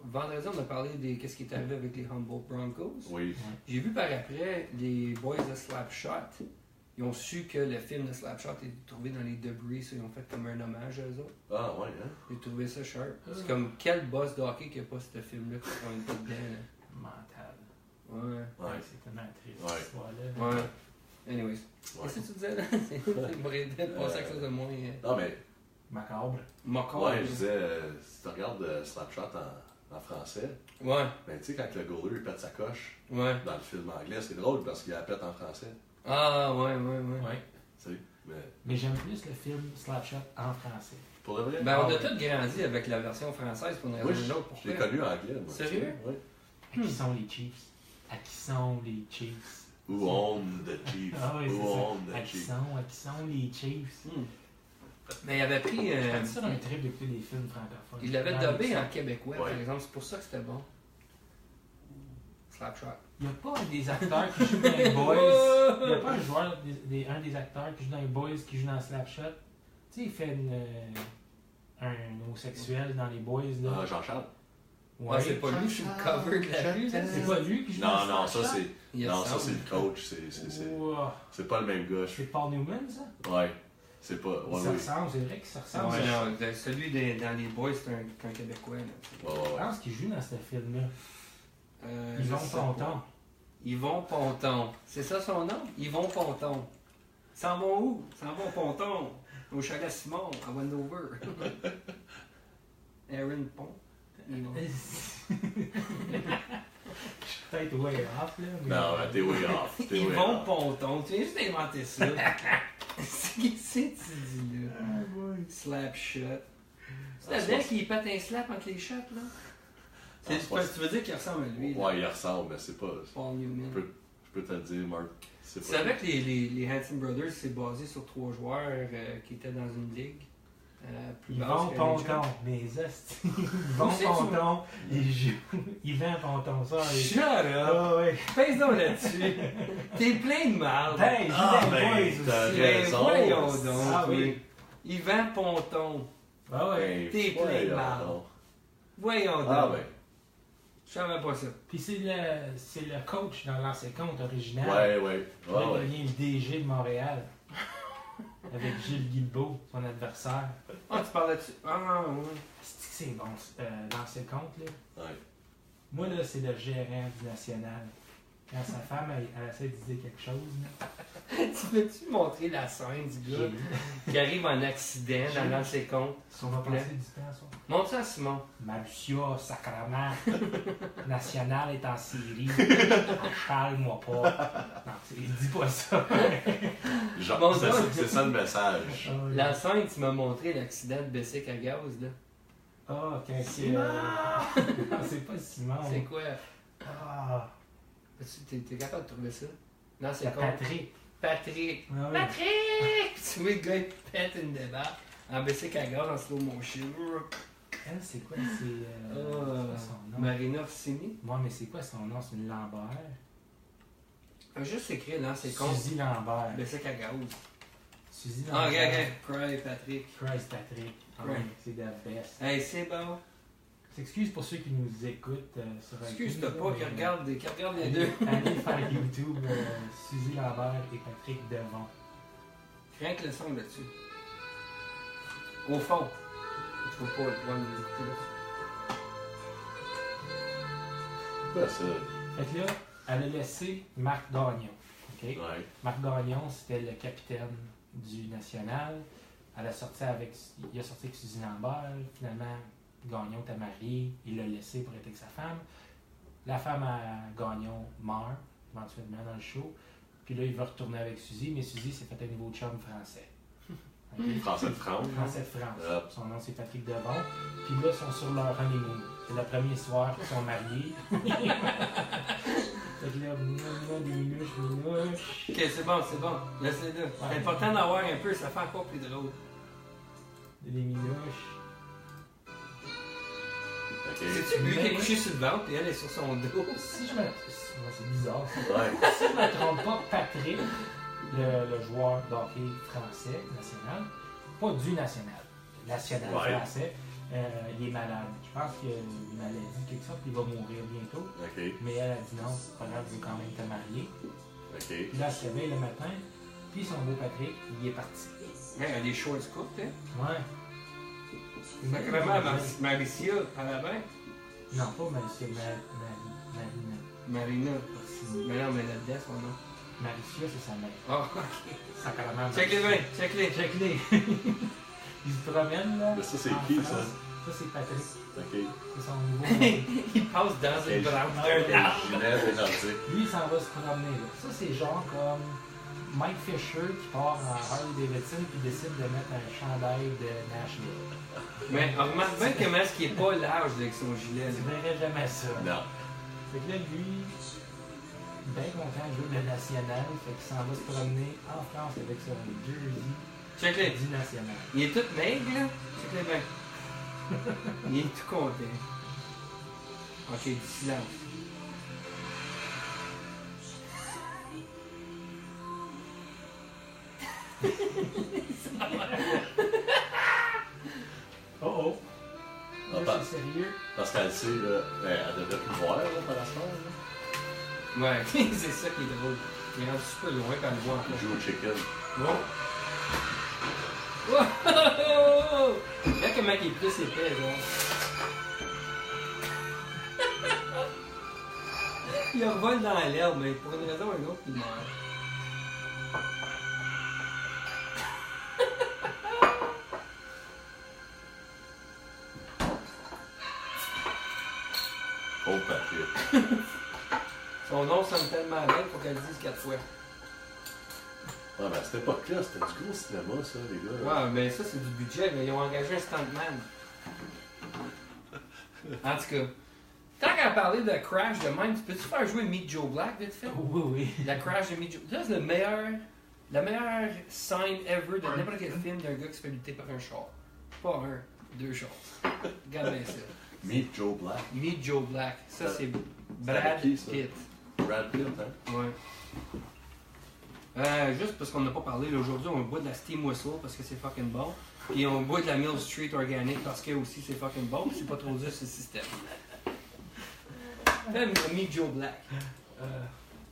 Vendredi, on a parlé de qu'est-ce qui est arrivé avec les Humboldt Broncos. Oui. J'ai vu par après les boys de Slapshot. Ils ont su que le film de Slapshot était trouvé dans les debris, ça, ils ont fait comme un hommage à eux autres. Ah, ouais, hein? J'ai trouvé ça sharp. C'est comme quel boss de hockey qui a pas ce film-là qui ont été dedans. Là. Mental. Ouais. Ouais. C'est tellement triste Ouais. cette histoire-là. Ouais. Anyways. Ouais. Qu'est-ce que tu disais là? C'est pour aider à passer à quelque chose de moins Non, mais, Macabre. moquant. ouais, je disais, si tu regardes Slapshot en français, Ouais. ben, tu sais, quand le goaler il pète sa coche Ouais. dans le film anglais, c'est drôle parce qu'il la pète en français. Ah, ouais. Ouais. Tu sais, mais Mais j'aime plus le film Slapshot en français. pour de vrai, Ben, on a ouais. tous grandi avec la version française pour une raison moi, ou une autre. je l'ai Pourquoi? connu en anglais. Moi, Sérieux? Oui. À qui sont les Chiefs? À qui sont les Chiefs? Who owned the Chiefs? Ah oui, Who c'est ça. owned À the qui Chiefs? sont les Chiefs? Mais il avait pris. C'est ça dans un trip d'écouter des films francophones. Il l'avait Dans dobé les- en québécois, par Ouais. exemple. C'est pour ça que c'était bon. Slapshot. Il n'y a pas un des acteurs qui joue dans les Boys. Il n'y a pas un joueur, un des acteurs qui joue dans les Boys qui joue dans Slapshot. Tu sais, il fait un homosexuel dans les Boys. Là. Ah, Jean-Charles? Ouais, c'est pas lui sur le cover de la rue, là. C'est pas lui qui joue dans Non, ça Slapshot? c'est. Il Non, ça ressemble. c'est le coach. C'est Ouah. c'est pas le même gars. C'est Paul Newman, ça? Ouais. C'est pas. Il Ouais, se oui. ressemble, c'est vrai qu'il se ressemble. Ouais, ça. non, celui dans les Boys, c'est un Québécois. Là. Ouais, Je ouais. pense qu'il joue dans ce film-là. Je Yvon sais Ponton. pas. Yvon Ponton. C'est ça son nom? Yvon Ponton. Ils s'en vont où? Ils s'en vont au Ponton. Au chalet Simon, à Wendover. Aaron Pont. Yvon. Je suis peut-être way off, là. mais- Non, t'es way off. T'es way Yvon off. Ponton. Tu viens juste d'inventer ça. C'est qui c'est que tu dis là? Ah, ouais. Slap shot. C'est Ah, là-dedans c'est- qu'il pète un slap entre les shots, là? Ah, c'est pas- Tu veux dire qu'il ressemble à lui, là? Ouais, il ressemble, mais c'est pas. Paul Newman. Je peux te le dire, Marc. C'est Tu pas. savais que les Hanson Brothers, c'est basé sur 3 joueurs qui étaient dans une ligue plus basse Yvon que Ponton, NHL. mes hosties. Yvon sais-tu, Ponton, il joue. Yvan Ponton, ça. Shut up! Ah ouais. Pèse donc là-dessus! T'es plein de mal! Ben, il joue Ah, dans les ben, Boys t'as aussi. Ben, raison. voyons donc! Ah toi. oui. Yvan Ponton! Ah ouais. T'es plein de voyons mal. donc. Voyons donc! Ah, ben. Je savais pas ça. Puis c'est le coach dans l'ancien compte original. Ouais, ouais. Puis là, Ouais, il ouais. devient le DG de Montréal. Avec Gilles Guilbeault, son adversaire. Ah, tu parles là-dessus? Ah, ouais. C'est bon, l'ancien compte, là. Ouais. Moi, là, c'est le gérant du National. Quand sa femme, elle essaie de dire quelque chose, là. Tu peux-tu montrer la scène du gars qui arrive en accident dans l'ancien compte? On va passer du temps, ça. Montre ça à Simon. Marcia, sacrament. National est en série. Achale-moi pas. Non, dis pas ça. Genre, Bon, c'est ça le message. La scène, tu m'as montré l'accident de Bessic à gaz, là. Ah, quand Simon! Non, c'est pas Simon. C'est quoi? Ah, T'es capable de trouver ça? Non, c'est c'est con. Patrick. Patrick! Ah, oui. Patrick! Tu vois le gars, il pète une débarque en Bessic à gaz en slow motion. Elle, c'est quoi? C'est quoi son nom? Marina Orsini. Moi, mais c'est quoi son nom? C'est une Lambert. Juste écrit, là, c'est con. Suzy Lambert. Bessic à gaz. Suzy Ah, Lambert. regarde, Cry, Patrick. Christ Patrick. Ah, Right. oui, c'est the best. Hey, c'est bon. S'excuse pour ceux qui nous écoutent sur Excuse-toi iTunes, pas, là, qui mais- regarde les deux. Allez faire YouTube Suzy Lambert et Patrick Devon. Rien que le son là-dessus. Au fond. Tu peux pas le voir nous écouter là. Quoi ça? Fait que là, elle a laissé Marc Gagnon. OK? Ouais. Marc Gagnon, c'était le capitaine du National. Il a sorti avec Suzy Lambert. Finalement, Gagnon était marié. Il l'a laissé pour être avec sa femme. La femme à Gagnon meurt éventuellement dans le show. Puis là, il va retourner avec Suzy, mais Suzy s'est fait un nouveau chum français. OK? Français de France. Français de France. Hop. Son nom, c'est Patrick Devon. Puis là, ils sont sur leur honeymoon. C'est le premier soir qu'ils sont mariés. Fait que là, des minouches. Ok, c'est bon, c'est bon. Laisse-les là. C'est important d'avoir un peu, ça fait encore plus drôle. Des minouches. Ok. C'est-tu lui qui est couché sur le ventre et elle est sur son dos? Si je me... C'est bizarre, ça. Ouais. Si je me trompe pas, Patrick, le joueur d'hockey français, national, pas du national, national Ouais. français, il est malade. Je pense qu'il a une maladie, quelque chose, puis il va mourir bientôt. Ok. Mais elle a dit non, c'est pas grave, je veux quand même te marier. Ok. Puis là, elle se réveille le matin, puis son beau Patrick, il est parti. Ouais, il a des shorts courtes, hein? Ouais. Sacrément, Maricia, à la main. Non, pas Maricia, Marina. Marina. Mais non, mais là-dedans, son nom. Maricia, c'est sa mère. Ah, ok. Sacrément. Check-les bien, check-les. Check-les. Il se promène, là. Mais ça, c'est en qui, France. ça? Ça, c'est Patrick. Ok. C'est son nouveau. Il passe dans une branche d'un Ok, arbre. Ginette et Nordique. Lui, il s'en va se promener, là. Ça, c'est genre comme Mike Fisher qui part en Harley Davidson puis décide de mettre un chandail de Nashville. Mais on remarque bien comment est-ce qu'il est pas large avec son gilet. Tu là. verrais jamais ça. Non. Fait que là, lui, bien content de jouer le national, fait qu'il s'en va se promener en France avec son jersey Check-les. du national. Il est tout maigre, là. Check-les bien. Il est tout content. Ok, du silence. Oh oh! Ah, Là, pas- c'est sérieux. Parce qu'elle sait, là, elle devrait plus voir, là, par la soirée, là. Ouais, c'est ça qui est drôle. Il est rendu super loin quand on le voit encore. Elle joue au chicken. Bon. Oh! Regarde comment il est plus épais, genre. Il revole dans l'herbe, mais pour une raison ou une autre, il meurt. Oh, Patrick. Son nom sonne tellement bien faut qu'elle le dise 4 fois. Ouais, mais à cette époque-là, c'était du gros cinéma, ça, les gars. Ouais, mais ça, c'est du budget. Là. Ils ont engagé un stuntman. En tout cas, tant qu'à parler de Crash de même, tu peux-tu faire jouer Meet Joe Black vite fait? Oui, oui. La Crash de Meet Joe. Là, c'est la meilleure scène ever de n'importe quel film d'un gars qui se fait lutter par un char. Pas un, deux chars. Regarde bien ça. Meet Joe Black. Meet Joe Black. Ça, c'est avec Brad qui, ça? Pitt. Brad Pitt, hein? Ouais. Juste parce qu'on n'a pas parlé, là, aujourd'hui, on boit de la Steam Whistle parce que c'est fucking bon. Puis on boit de la Mill Street Organic parce que aussi c'est fucking bon. C'est pas trop dur ce système. Meet Joe Black.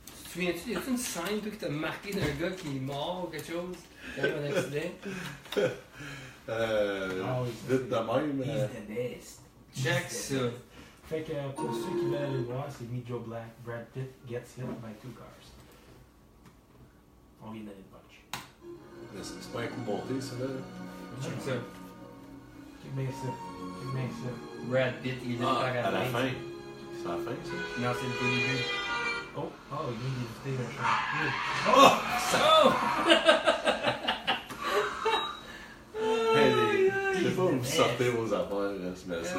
Tu te souviens-tu, y a-tu une scène toi, qui t'a marqué d'un gars qui est mort ou quelque chose? Qui a eu un accident? Ah oui, Vite de même. He's the best. Check ça. Fait que pour ceux qui veulent aller le voir, c'est Meet Joe Black, Brad Pitt gets hit by two cars. On vient d'aller le punch. C'est pas un coup monté, ça, là? Check ça. Check bien ça. Check bien ça. Brad Pitt, il est Ah, par à la fin. C'est à la fin, ça? Non, c'est le début. Oh, il vient d'éviter un champ. Oh! Hey, je sais pas où vous sortez vos affaires, mais c'est...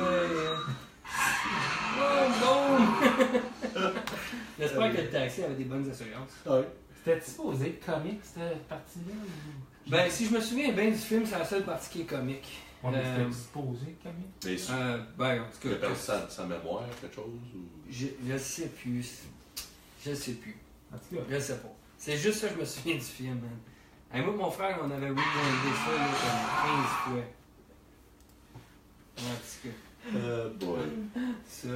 J'espère que le taxi avait des bonnes assurances. Ouais. C'était supposé être comique, cette partie-là? Ou... Ben, si je me souviens bien du film, c'est la seule partie qui est comique. Ouais, mais c'était supposé être comique? Mais Ben, en tout il a cas, perdu sa mémoire, quelque chose? Ou... je sais plus. Je sais plus. En tout cas, Je sais pas. C'est juste ça que je me souviens du film, man. Hey, moi et mon frère, on avait rewindé ça là, comme 15 fois. En tout cas, boy. ça.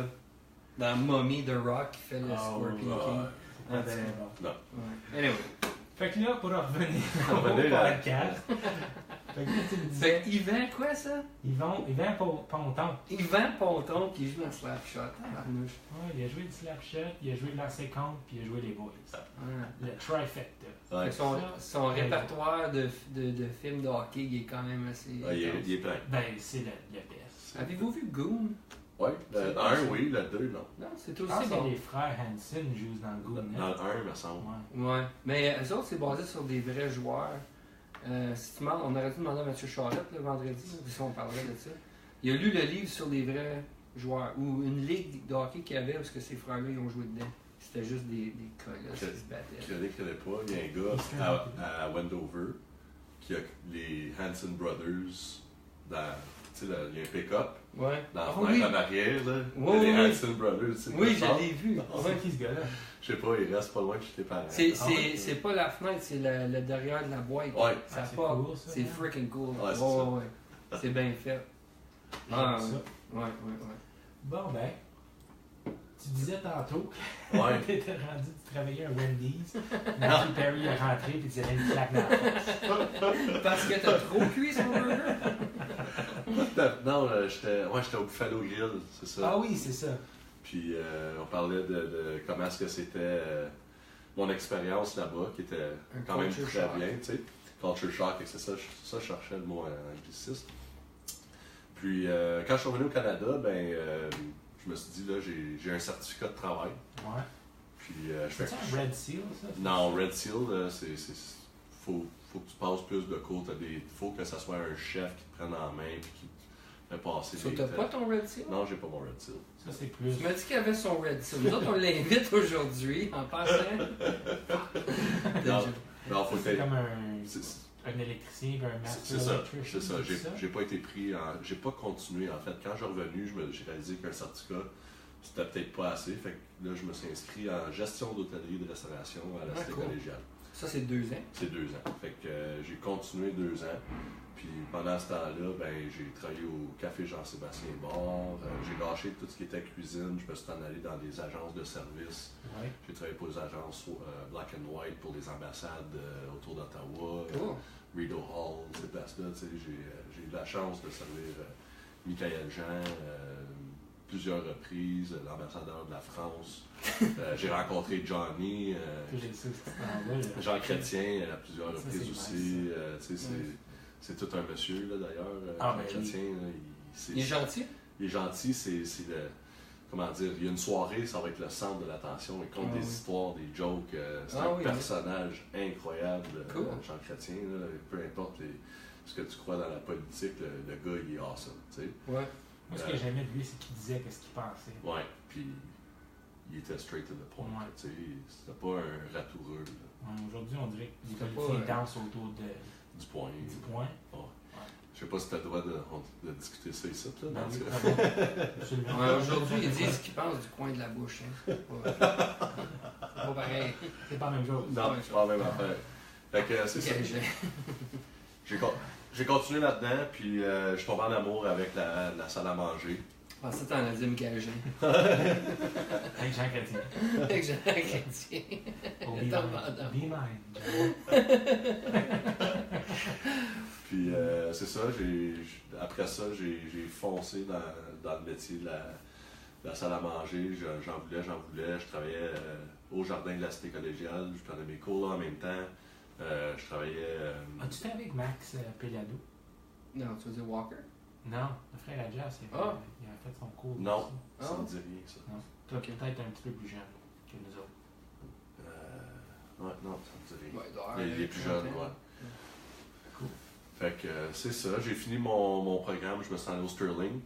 Dans Mummy, The Rock qui fait le Scorpion King. c'est pas bien bon. Non. Ouais. Anyway. Fait que là, pour revenir Revenir au à- podcast. Fait que là, tu me Fait disais, il vend quoi ça? Yvan Ponton. Il vend Ponton puis il joue dans Slapshot. Tabarnouche. Ouais, il a joué du Slapshot, il a joué de l'ancien compte, puis il a joué les Boys. Ouais. Le trifecta. Ouais. Fait que son répertoire de films de hockey, il est quand même assez. Ouais, il est plein. Ben, c'est le best. Avez-vous vu Goon? Ouais, le 1, oui, le 2, non. Non, c'est Je aussi pense que bon. les frères Hansen jouent dans le Goon. Dans le 1, il me semble. Ouais. Ouais, mais eux autres, c'est basé sur des vrais joueurs. Si tu demandes, on aurait dû demander à Mathieu Charette le vendredi, si on parlait de ça. Il a lu le livre sur des vrais joueurs, ou une ligue de hockey qu'il y avait, parce que ces frères-là, ils ont joué dedans. C'était juste des colosses qui se battaient. Je ne connais pas. Il y a un gars à Wendover qui a les Hanson Brothers dans. Tu sais, il y a un pick-up Ouais. dans la Oui. fenêtre en arrière. Là. Oui, Il y a les oui. Hanson Brothers. C'est Oui, le je fort. l'ai vu. C'est qui ce gars-là? Je sais pas, il reste pas loin de chez tes parents. C'est pas la fenêtre, c'est le derrière de la boîte. Ouais. Ça c'est part. cool, ça, C'est hein? freaking cool. Ouais, c'est ça. Ouais. C'est bien fait. Ah, J'aime ça. Ouais. Bon, ben, tu disais tantôt Ouais. que t'étais rendu, tu travaillais à Wendy's. Matthew Perry est rentré puis tu avais une claque dans la face. Parce que t'as trop cuit son burger? Non, j'étais au Buffalo Grill, c'est ça. Ah oui, c'est ça. Puis on parlait de comment est-ce que c'était mon expérience là-bas, qui était Un quand même culture très shock. bien, tu sais. Culture shock, et c'est ça, je cherchais le mot anglicisme. Puis quand je suis revenu au Canada, ben, je me suis dit, là, j'ai un certificat de travail. Ouais. Puis je fais. C'est un Red Seal, ça? Non, Red Seal, faut que tu passes plus de cours. Faut que ça soit un chef qui te prenne en main et qui te fait passer So, des t'as tests. pas ton Red Seal? Non, j'ai pas mon Red Seal. Ça, c'est plus. Tu m'as dit qu'il avait son Red Seal. Nous autres, on l'invite aujourd'hui en passant. Non, faut C'est que comme c'est- un électricien et un master C'est ça, electrician, c'est ça. J'ai pas été pris j'ai pas continué en fait. Quand je suis revenu, j'ai réalisé qu'un certificat, c'était peut-être pas assez. Fait que là, je me suis inscrit en gestion d'hôtellerie et de restauration à la Ah, cité cool. collégiale. Ça, c'est 2 ans. C'est 2 ans. Fait que j'ai continué 2 ans. Puis pendant ce temps-là, ben, j'ai travaillé au Café Jean-Sébastien Bar. J'ai lâché tout ce qui était cuisine. Je me suis en allé dans des agences de services. Ouais. J'ai travaillé pour les agences Black and White, pour les ambassades autour d'Ottawa. Cool. Rideau Hall, ces places-là, tu sais, j'ai eu la chance de servir Michael Jean plusieurs reprises, l'ambassadeur de la France. J'ai rencontré Johnny, J'ai ça, c'est Jean Chrétien à plusieurs Ça, reprises c'est aussi. Tu sais, Ouais. c'est tout un monsieur là, d'ailleurs, Ah, Jean ben, Chrétien. Là, Il est gentil? il est gentil, c'est le. Comment dire, il y a une soirée, ça va être le centre de l'attention. Il compte Ah des oui. histoires, des jokes. C'est Ah un oui, personnage incroyable, Cool. Jean Chrétien. Là, peu importe ce que tu crois dans la politique, le gars, il est awesome. Tu sais. Ouais. Moi, ce que j'aimais de lui, c'est qu'il disait ce qu'il pensait. Ouais, puis il était straight to the point. Ouais. Tu sais, c'était pas un ratoureux là, Aujourd'hui, on dirait que les C'était politiciens pas, dansent autour du point. du point. Je sais pas si tu as le droit de discuter ça ici. Là, Ben dans oui, ce cas. bravo. Absolument. Ouais, aujourd'hui, ils disent ce qu'ils pensent du coin de la bouche. Hein. C'est pas pareil. C'est pas la même chose. Non, c'est pas la même affaire. Fait que c'est ça. Gagé. J'ai continué là-dedans, puis je suis tombé en amour avec la salle à manger. Ah, ça, t'en as dit, Michael Jean. Avec Jean Chrétien. Avec Jean Chrétien. Au Be Be Mine. Be Mine. Puis c'est ça, après ça, j'ai foncé dans le métier de la salle à manger, j'en voulais. Je travaillais au jardin de la cité collégiale, je prenais mes cours là en même temps. Je travaillais. As-tu été avec Max Pellado? Non, tu veux dire Walker? Non, le frère à Jazz, il a fait son cours. Non, aussi. ça me dit rien, ça. Non. Toi, peut-être un petit peu plus jeune que nous autres. Ouais, non, ça me dit rien. Ouais, Il est plus jeune, ouais. Cool. Fait que c'est ça, j'ai fini mon programme, je me suis rendu au Sterling.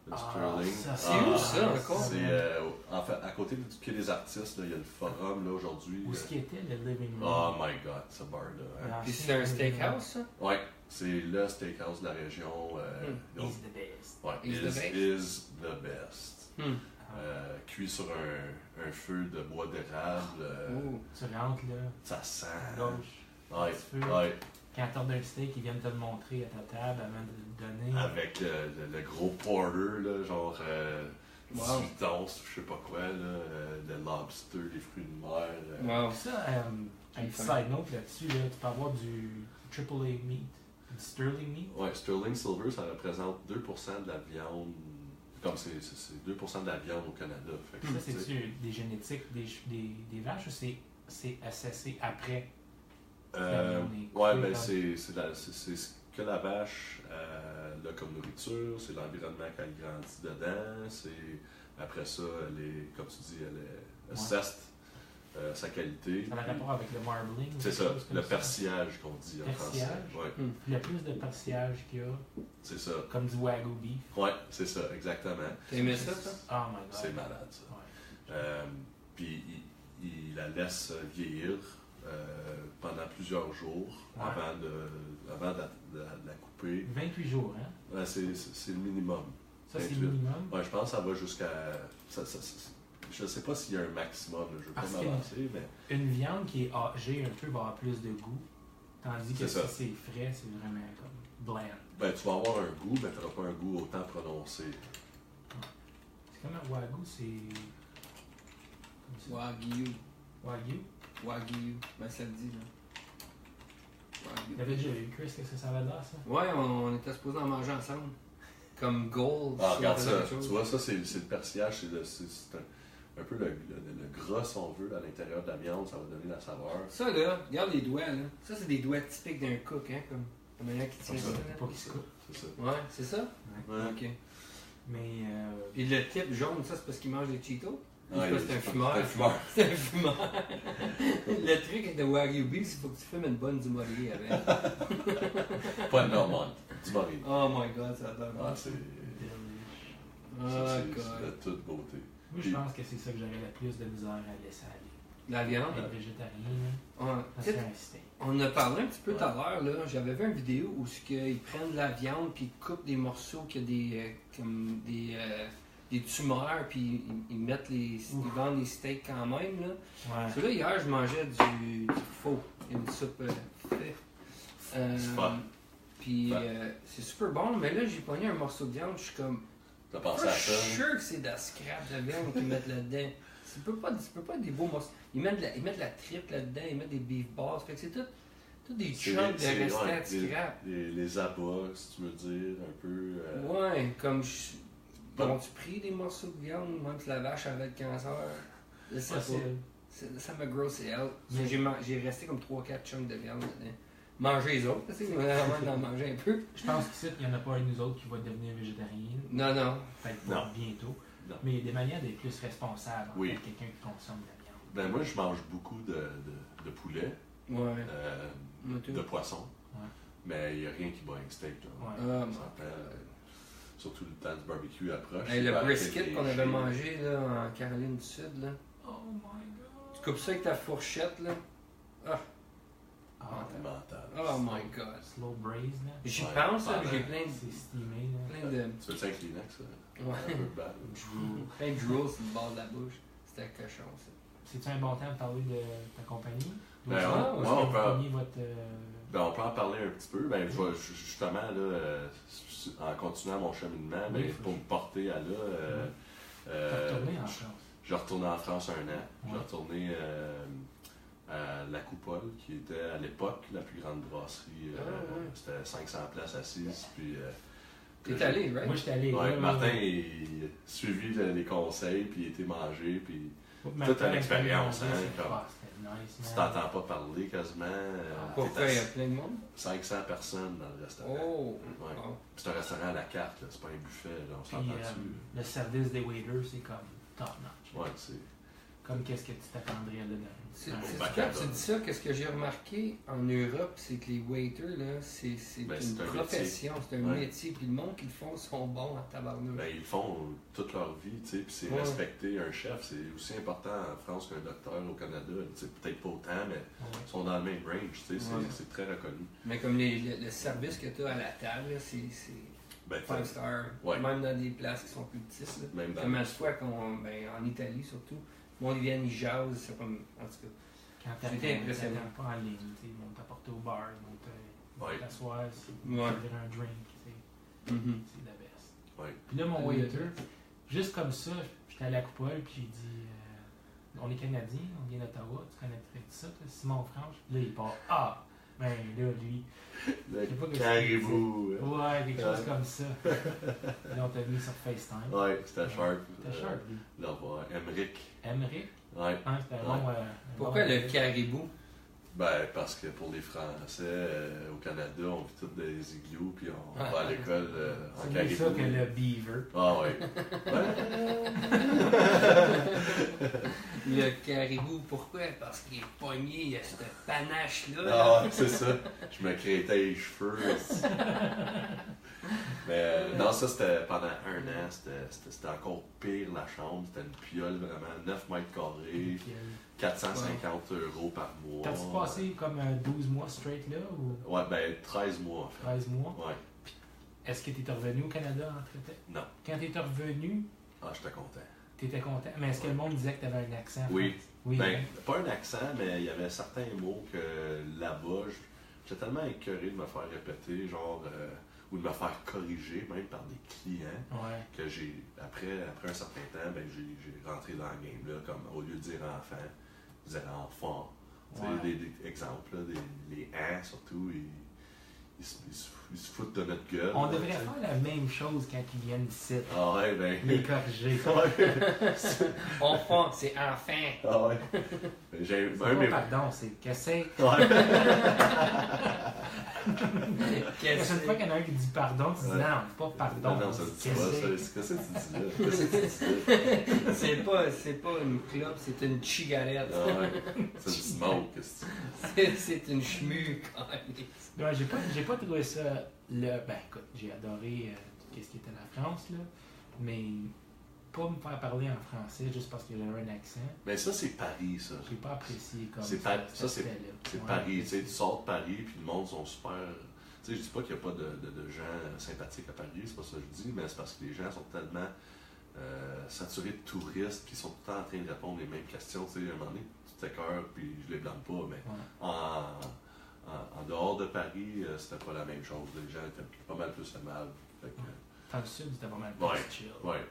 Le Sterling. c'est où ça encore? C'est en fait à côté du quai des artistes, là, il y a le forum là aujourd'hui. Où est-ce qu'il était, le Living Room? Oh my god, ce bar-là. Hein. Puis c'est un steakhouse, ça? Ouais, c'est le steakhouse de la région. He's the best. Ouais, Is the best. is the best. Hmm. Cuit sur un feu de bois d'érable. Ouh. Tu rentres là, Ça sent. à gauche, Ouais, petit feu. ouais. Quand t'ordres un steak, ils viennent te le montrer à ta table avant de le donner. Avec le gros porter, là, genre Wow. 18 onces, je sais pas quoi, là, le lobster, les fruits de mer. Wow. Puis ça, un petit side note là-dessus, là, tu peux avoir du AAA meat, du Sterling meat. Ouais, Sterling Silver, ça représente 2% de la viande. Comme c'est 2% de la viande au Canada. Fait que, Ça, tu sais, c'est-tu des génétiques des vaches ou c'est assessé après? Ouais, ben c'est ce que la vache a comme nourriture, c'est l'environnement qu'elle grandit dedans, c'est après ça, comme tu dis, elle asseste sa qualité. Ça a rapport avec le marbling? C'est ça, le persillage qu'on dit en français. Persillage? Ouais, Puis il y a plus de persillage qu'il y a, c'est ça. comme du wagyu beef. Ouais, c'est ça, exactement. T'as aimé ça, toi? Oh my god. C'est malade, ça. Ouais. Puis il la laisse vieillir pendant plusieurs jours Ouais. avant de la couper. 28 jours, hein? Ouais, c'est le minimum. Ça, c'est 28. le minimum. Ouais, je pense que ça va jusqu'à. Je ne sais pas s'il y a un maximum, là, je ne veux Parce pas que- m'avancer, mais. Une viande qui est âgée un peu va avoir plus de goût. Tandis que C'est ça. si c'est frais, c'est vraiment comme bland. Ben, tu vas avoir un goût, mais tu n'auras pas un goût autant prononcé. C'est comme un wagyu, c'est. comme ça. Wagyu. Wagyu. Wagyu. Ben, ça le dit, là. Wagyu. T'avais déjà vu, Chris, qu'est-ce que ça avait l'air, ça? Ouais, on était supposés en manger ensemble. Comme gold. Ah, regarde faisait ça. quelque chose. Tu vois, ça, c'est le persillage. C'est un peu le gras, si on veut, à l'intérieur de la viande. Ça va donner la saveur. Ça, là, regarde les doigts, là. Ça, c'est des doigts typiques d'un cook, hein, comme la manière qu'il tient Comme ça. ça. là. Pas qu'il se coupe. C'est ça. Ouais, c'est ça? Ouais. Ok. Mais. Puis le type jaune, ça, c'est parce qu'il mange des Cheetos? Ou Ouais, c'est parce que c'est un c'est fumeur? un fumeur. C'est un fumeur. Le truc avec le Wagyu beef, c'est qu'il faut que tu fumes une bonne du Maurier avec. Pas de normand. Du mari. Oh my god, ça donne. Ah, c'est Oh c'est god. de toute beauté. Moi, je pense que c'est ça que j'aurais le plus de misère à laisser aller. La viande? Être végétarien, là, Ouais. ça Tu sais, serait un steak. on a parlé un petit peu tout à l'heure, là. J'avais vu une vidéo où ils prennent de la viande puis ils coupent des morceaux qui ont comme des tumeurs puis ils mettent ils vendent les steaks quand même, là. Ouais. Parce que là, hier, je mangeais du faux. Une soupe fait. C'est fun. Puis Ouais. c'est super bon, mais là, j'ai pogné un morceau de viande, je suis comme. T'as pensé Je à ça? suis hein? sûr que c'est de la scrap de viande qu'ils mettent là-dedans. Ça peut pas être des beaux morceaux. Ils mettent de la tripe là-dedans, ils mettent des beef balls. Fait que c'est tout des C'est chunks c'est- de restants ouais, de scrap. les abats, si tu veux dire, un peu. Ouais, comme je. Bon. Ont-tu pris des morceaux de viande, même si la vache avait le cancer? Je sais pas. Facile. Ça m'a grossé out. Mais- J'ai resté comme 3-4 chunks de viande dedans. Manger les autres, tu sais, vraiment d'en manger un peu. Je pense qu'ici, il n'y en a pas un de nous autres qui va devenir végétarien. Non, non. Peut-être Non. pas bientôt. Non. Mais il y a des manières d'être plus responsable Oui. envers quelqu'un qui consomme de la viande. Ben moi, je mange beaucoup de poulet, Ouais. Moi, tout. de poisson. Ouais. Mais il n'y a rien qui bat un steak. Là. Ouais. Ah, Ça mon s'appelle, surtout le temps du barbecue approche. Hey, le Avec brisket les qu'on avait chiens. mangé là, en Caroline du Sud, là. Oh my god! Tu coupes ça avec ta fourchette, là. Ah, Ah, Mental. oh my god. slow braise, là. J'y Ouais, pense, là, pendant- j'ai plein C'est steamé, là. de. Tu veux-tu un Kleenex, ça? Ouais. Un peu bad. Plein de drools sur le bord de la bouche. C'était cochon, ça. C'est-tu un bon temps de parler de ta compagnie? Ben, Est-ce on- que ouais, on vous peut- preniez votre. Ben, on peut en parler un petit peu. Ben, je vais justement, là, en continuant mon cheminement, Oui, ben, faut pour que- me porter à là. T'as retourné en France. Je retourné en France un an. Ouais. J'ai retourné à La Coupole, qui était à l'époque la plus grande brasserie. Ah, ouais. C'était 500 places assises. Puis T'es allé, right? Moi, j'étais allé. Ouais, Martin, il a suivi les conseils, puis il était mangé, puis toute une expérience, hein, comme C'était nice, tu man. t'entends pas parler quasiment. Pourquoi il y a plein de monde? 500 personnes dans le restaurant. Oh! Ouais. Wow. C'est un restaurant à la carte, là, c'est pas un buffet, là, on Puis, s'entend dessus. le service des waiters, c'est comme top notch. Ouais, c'est. Comme qu'est-ce que tu t'attendrais là dedans. C'est Ouais. quand tu dis ça, qu'est-ce que j'ai remarqué en Europe, c'est que les waiters, là, c'est Ben, une c'est un profession, c'est un Ouais. métier, puis le monde qui le font sont bons en tabarnouche. Ben, ils font toute leur vie, tu sais, puis c'est Ouais. respecté. Un chef, c'est aussi important en France qu'un docteur au Canada. C'est peut-être pas autant, mais Ouais. ils sont dans le même range, tu sais, Ouais. c'est très reconnu. Mais comme le service que tu as à la table, là, c'est Ben, 5 stars, Ouais. même dans des places qui sont plus petites. Là. même dans Comme à chaque fois en Italie surtout, le monde ils viennent, ils jasent, c'est comme, en tout cas. Quand J'étais impressionné. t'attends pas en ligne, tu sais, ils vont t'apporter au bar, ils vont Ouais. t'asseoir, Ouais. servir un drink, tu sais. Mhm. C'est la best. Ouais. Puis là, mon waiter, juste comme ça, j'étais à la coupole, puis j'ai dit on est Canadiens, on vient d'Ottawa, tu connaîtrais ça, toi, Simon Franche? Puis là, il part ah! Ben là, lui. Le Je sais pas que caribou. Ouais, quelque chose Ouais. comme ça. Puis là, on t'a mis sur FaceTime. Ouais, c'était sharp. C'était sharp, lui. Là, voir. Emmerich. Emmerich? Ouais. Hein, c'était un Ouais. bon. Pourquoi bon le caribou? Ben, parce que pour les Français, au Canada, on vit tous des igloos, puis on va à l'école en C'est mieux caribou. ça que le beaver. Ah ouais. Le caribou, pourquoi? Parce qu'il est pogné, il y a cette panache-là. Ah ouais, c'est ça. Je me crétais les cheveux. Mais non, ça c'était pendant un an, c'était encore pire la chambre. C'était une piole vraiment, 9 mètres carrés, Puis, 450 € par mois. t'as-tu passé comme 12 mois straight là ou Ouais, ben 13 mois en fait. 13 mois? Ouais. Est-ce que tu es revenu au Canada entre-temps? Non. Quand tu es revenu, Ah, j'étais content. tu étais content. Mais est-ce que le monde disait que tu avais un accent? Oui. Oui. Ben, hein? pas un accent, mais il y avait certains mots que là-bas, j'étais tellement écœuré de me faire répéter, genre, ou de me faire corriger, même par des clients, Ouais. que j'ai, après un certain temps, ben, j'ai rentré dans le game, là, comme au lieu de dire enfant, je disais enfant. Tu sais, Ouais. des exemples, là, les « surtout, ils se foutent de notre gueule. On là, devrait tu sais. faire la même chose quand ils viennent ici. Ah ouais, ben. Les corriger. Ouais. Enfant, c'est enfant. Ah ouais. J'ai C'est un pas mes. pardon, c'est que c'est. Ouais. La prochaine fois qu'il y en a un qui dit pardon, tu dis Ouais. non, pas pardon. Non, ça ne dit c'est pas ça. c'est. Qu'est-ce que tu dis là? Qu'est-ce que tu dis là? C'est pas une clope, c'est une cigarette. Ah ouais. C'est du smoke, qu'est-ce que tu dis? C'est une chmu. Ouais, j'ai pas trouvé ça. Ben écoute, j'ai adoré tout ce qui était la France, là, mais pas me faire parler en français juste parce que j'avais un accent. Mais ça, c'est Paris, ça. J'ai pas apprécié comme C'est ça. ça, c'est Ouais. Paris. Tu sais, tu sors de Paris, puis le monde sont super. Tu sais, je dis pas qu'il n'y a pas de gens sympathiques à Paris, c'est pas ça que je dis, mais c'est parce que les gens sont tellement saturés de touristes, puis ils sont tout le temps en train de répondre les mêmes questions. Tu sais, à un moment donné, tu t'écœures, puis je les blâme pas, mais Ouais. en dehors de Paris, c'était pas la même chose. Les gens étaient pas mal plus aimables. Fait que, Dans le sud, c'était pas mal plus Ouais. chill. ouais,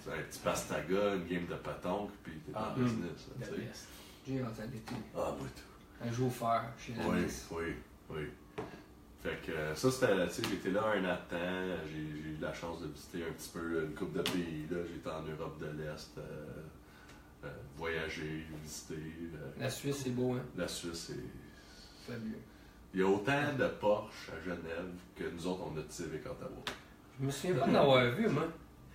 c'est un petit pastaga, une game de pétanque, puis t'es Ah, en business. The là, tu sais. best. J'ai hâte à l'été. Ah, moi tout. Un jour faire chez la Oui, Nice. oui. Fait que ça, c'était, tu sais, j'étais là un an de temps, j'ai eu la chance de visiter un petit peu une couple de pays, là. J'étais en Europe de l'Est, voyager, visiter. La Suisse, c'est beau, hein? La Suisse, c'est... Fabuleux. Il y a autant de Porsche à Genève que nous autres, on a de Civic à Ottawa. Je me souviens pas d'en avoir vu, moi.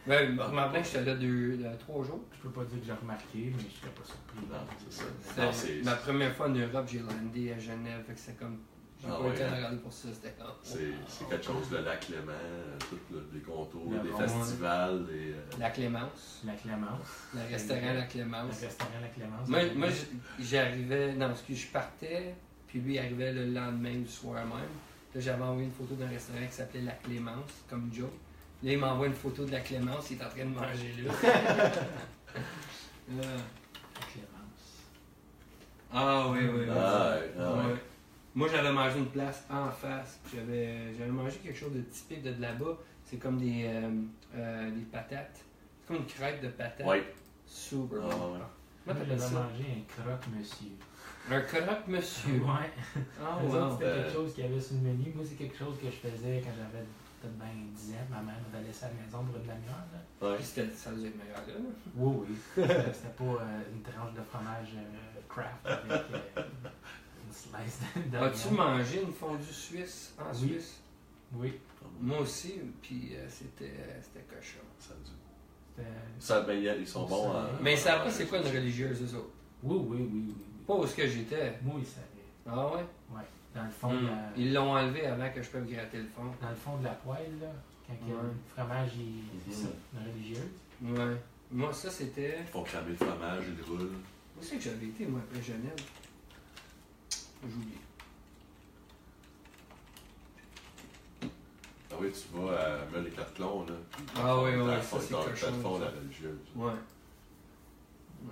Ben, remarquez que j'étais là 3 jours. Je peux pas dire que j'ai remarqué, mais je serais pas surpris. Non, c'est ça. C'était Non, c'est- ma première fois en Europe, j'ai landé à Genève, fait que c'est comme. J'ai Ah pas eu le ouais, temps de hein? regarder pour ça, c'était comme. C'est quelque chose, le lac Léman, tous les contours, Le des Rhône. festivals, La Clémence. La Clémence. Le restaurant La Le Clémence. restaurant La Clémence. Moi j'arrivais. Non, excuse, je partais, puis lui il arrivait le lendemain du soir même. Là, j'avais envoyé une photo d'un restaurant qui s'appelait La Clémence, comme Joe. Là, il m'envoie une photo de La Clémence, il est en train de manger là. La Clémence. Ah oui, oui, oui. Ah ouais. Ouais. Moi, j'avais mangé une place en face. puis J'avais mangé quelque chose de typique de là-bas. C'est comme des patates. C'est comme une crêpe de patates. Oui. Super Ah, bon. ouais. Moi, t'appelles j'avais ça? mangé un croque-monsieur. Un croque-monsieur. Ouais. Ah, Les wow. autres, c'était quelque chose qu'il y avait sur le menu. Moi, c'est quelque chose que je faisais quand j'avais peut-être bien 10 ans. Ma mère m'avait laissé à la maison pour une demi-heure. Là. Ouais. Puis ça devait être meilleur là. Oui, oui. C'était pas une tranche de fromage craft avec une slice de. As-tu mangé une fondue suisse en Oui. Suisse? Oui. Moi aussi, puis c'était cochon. Ça a dû. C'était- Ça, ben, ils sont bons en. Mais ça après, c'est quoi une religieuse, eux autres? Oui, oui, oui, oui. Pas où est-ce que j'étais. Moi, il savait. Ah ouais? Ouais. Dans le fond, de la, Ils l'ont enlevé avant que je puisse gratter le fond. dans le fond de la poêle, là, quand Ouais. le fromage est Mhm. c'est ça, une religieuse. Ouais. Moi, ça, c'était... Ils font cramer le fromage, ils le roulent. Où c'est que j'avais été, moi, après Genève? J'ai oublié. Ah oui, tu vas à Meul et Quatre-Clones, là. Ah oui, Dans oui, le ça, fond, c'est dans le cochon, fond, ça. la religieuse. Ouais. Ouais.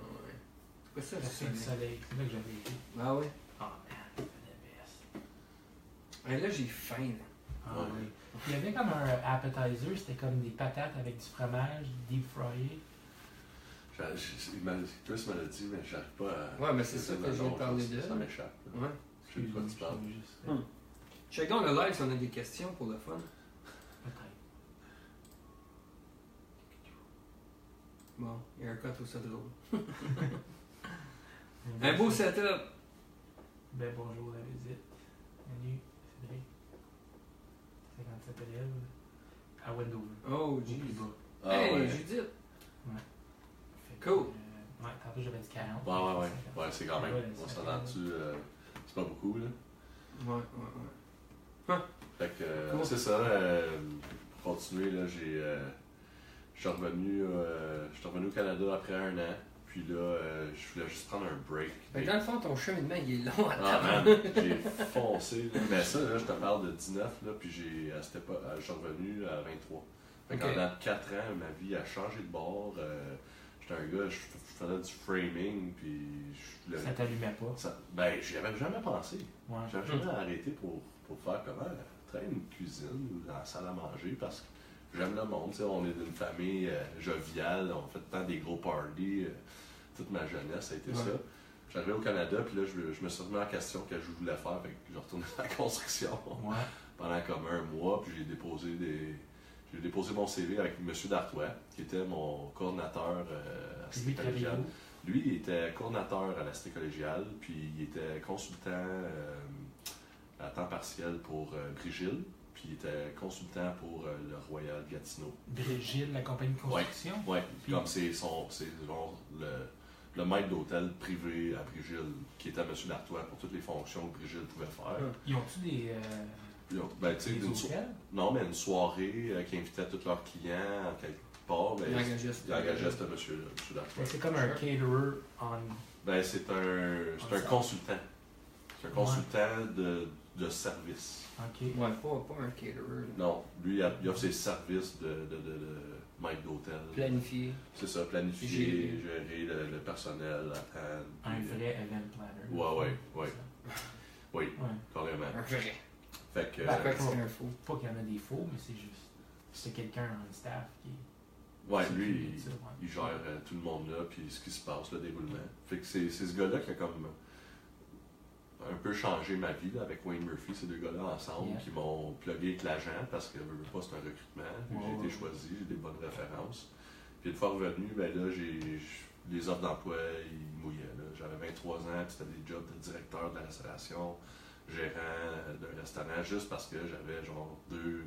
C'est quoi ça, Le le Cirque du soleil? Soleil, c'est là que j'avais été. Ah ouais? Ah, man, c'était le best. Hey, là, j'ai faim, là. Ah, Ouais. oui. Il y avait comme un appetizer, c'était comme des patates avec du fromage deep fryé. Chris m'a dit, mais j'arrive pas à. Ouais, mais c'est ça que j'ai parlé de. Ça m'échappe. là. Ouais. Je sais de quoi tu parles. Hum. Check donc le live si on a des questions pour le fun. Peut-être. Bon, haircut, tout ça drôle. Un beau setup. Ben bonjour, la visite. Manu, Cédric. 57 élèves. À Wendover. Oh, Au plus jeez. bas. Ah Hey, ouais. Judith. Fait que, Cool. Ouais, tantôt j'avais dit 40. Ouais, ouais, ouais. 50. Ouais, c'est quand même. Ouais, On ça s'en fait- a dessus. C'est pas beaucoup, là. Ouais, ouais, Fait que, Cool. c'est ça. Pour continuer, là, je suis revenu au Canada après 1 an. Puis là, je voulais juste prendre un break. ouais. Fait que dans le fond, ton cheminement, il est long à Ah temps. man, j'ai foncé. Là. Mais ça, là, je te parle de 19, là, puis je suis revenu à 23. Fait Ok. qu'en 4 ans, ma vie a changé de bord. J'étais un gars, je faisais du framing, puis je voulais. Ça t'allumait pas. Ben, j'y avais jamais pensé. Ouais. J'avais jamais arrêté pour faire comment traîner une cuisine ou dans la salle à manger parce que j'aime le monde. Tu sais, on est d'une famille joviale, on fait tout le temps des gros parties. Toute ma jeunesse, ça a été Ouais. ça. J'arrivais au Canada, puis là, je me suis remis en question que je voulais faire. Fait que je retournais à la construction Ouais. pendant comme 1 mois, puis j'ai déposé mon CV avec M. Dartois, qui était mon coordinateur à la Puis cité lui, travaillait collégiale. où? Lui, il était coordinateur à la cité collégiale, puis il était consultant à temps partiel pour Brigil, puis il était consultant pour le Royal Gatineau. Brigitte, la compagnie de construction. Oui, Puis- comme c'est genre le maître d'hôtel privé à Brigil, qui était M. Dartois pour toutes les fonctions que Brigil pouvait faire. Ils ont-tu des Ben, tu sais, des hôtels? non, mais une soirée qui invitait tous leurs clients en quelque part. Ben, Il engageait il engageait ce monsieur-là, M. Dartois. Ben, c'est comme un caterer on. Ben, c'est un consultant. C'est un consultant de service. Ok. Ouais, pas un caterer. là. Non, lui, il offre ses services de maître d'hôtel. Planifié. C'est ça, planifier, gérer le personnel, attendre. Un puis, vrai event planner. Ouais. Oui, Ouais. carrément. Un vrai. Fait que. Pourquoi que c'est un faux? Pas qu'il y en a des faux, mais c'est juste. C'est quelqu'un en staff qui. Ouais, qui lui, fait ça, ouais. il gère tout le monde là, puis ce qui se passe, le déroulement. Fait que c'est ce gars-là qui a comme un peu changé ma vie là, avec Wayne Murphy, ces deux gars-là ensemble, Yeah. qui m'ont plugué avec l'agent parce que veux pas, c'est un recrutement. Puis Ouais, j'ai ouais. été choisi, j'ai des bonnes références. Puis une fois revenu, ben là, les offres d'emploi, ils mouillaient. Là. J'avais 23 ans, puis c'était des jobs de directeur de la restauration, gérant d'un restaurant, juste parce que j'avais genre deux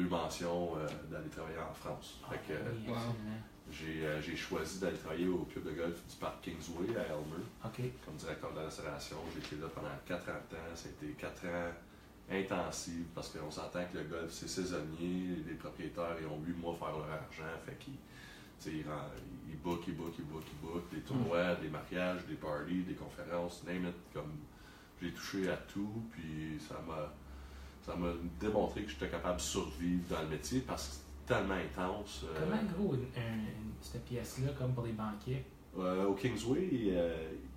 mentions d'aller travailler en France. Ah, Fait que, oui, wow. absolument. j'ai choisi d'aller travailler au club de golf du parc Kingsway à Elmer Ok. comme directeur de la restauration. J'ai été là pendant 4 ans de temps. Ça a été 4 ans intensifs parce qu'on s'entend que le golf c'est saisonnier. Les propriétaires ils ont vu moi faire leur argent. Fait qu'ils ils bookent. Des tournois, des mariages, des parties, des conférences, name it. Comme j'ai touché à tout. Puis ça m'a démontré que j'étais capable de survivre dans le métier parce que c'est tellement intense. Comment gros cette pièce-là, comme pour les banquets? Au Kingsway,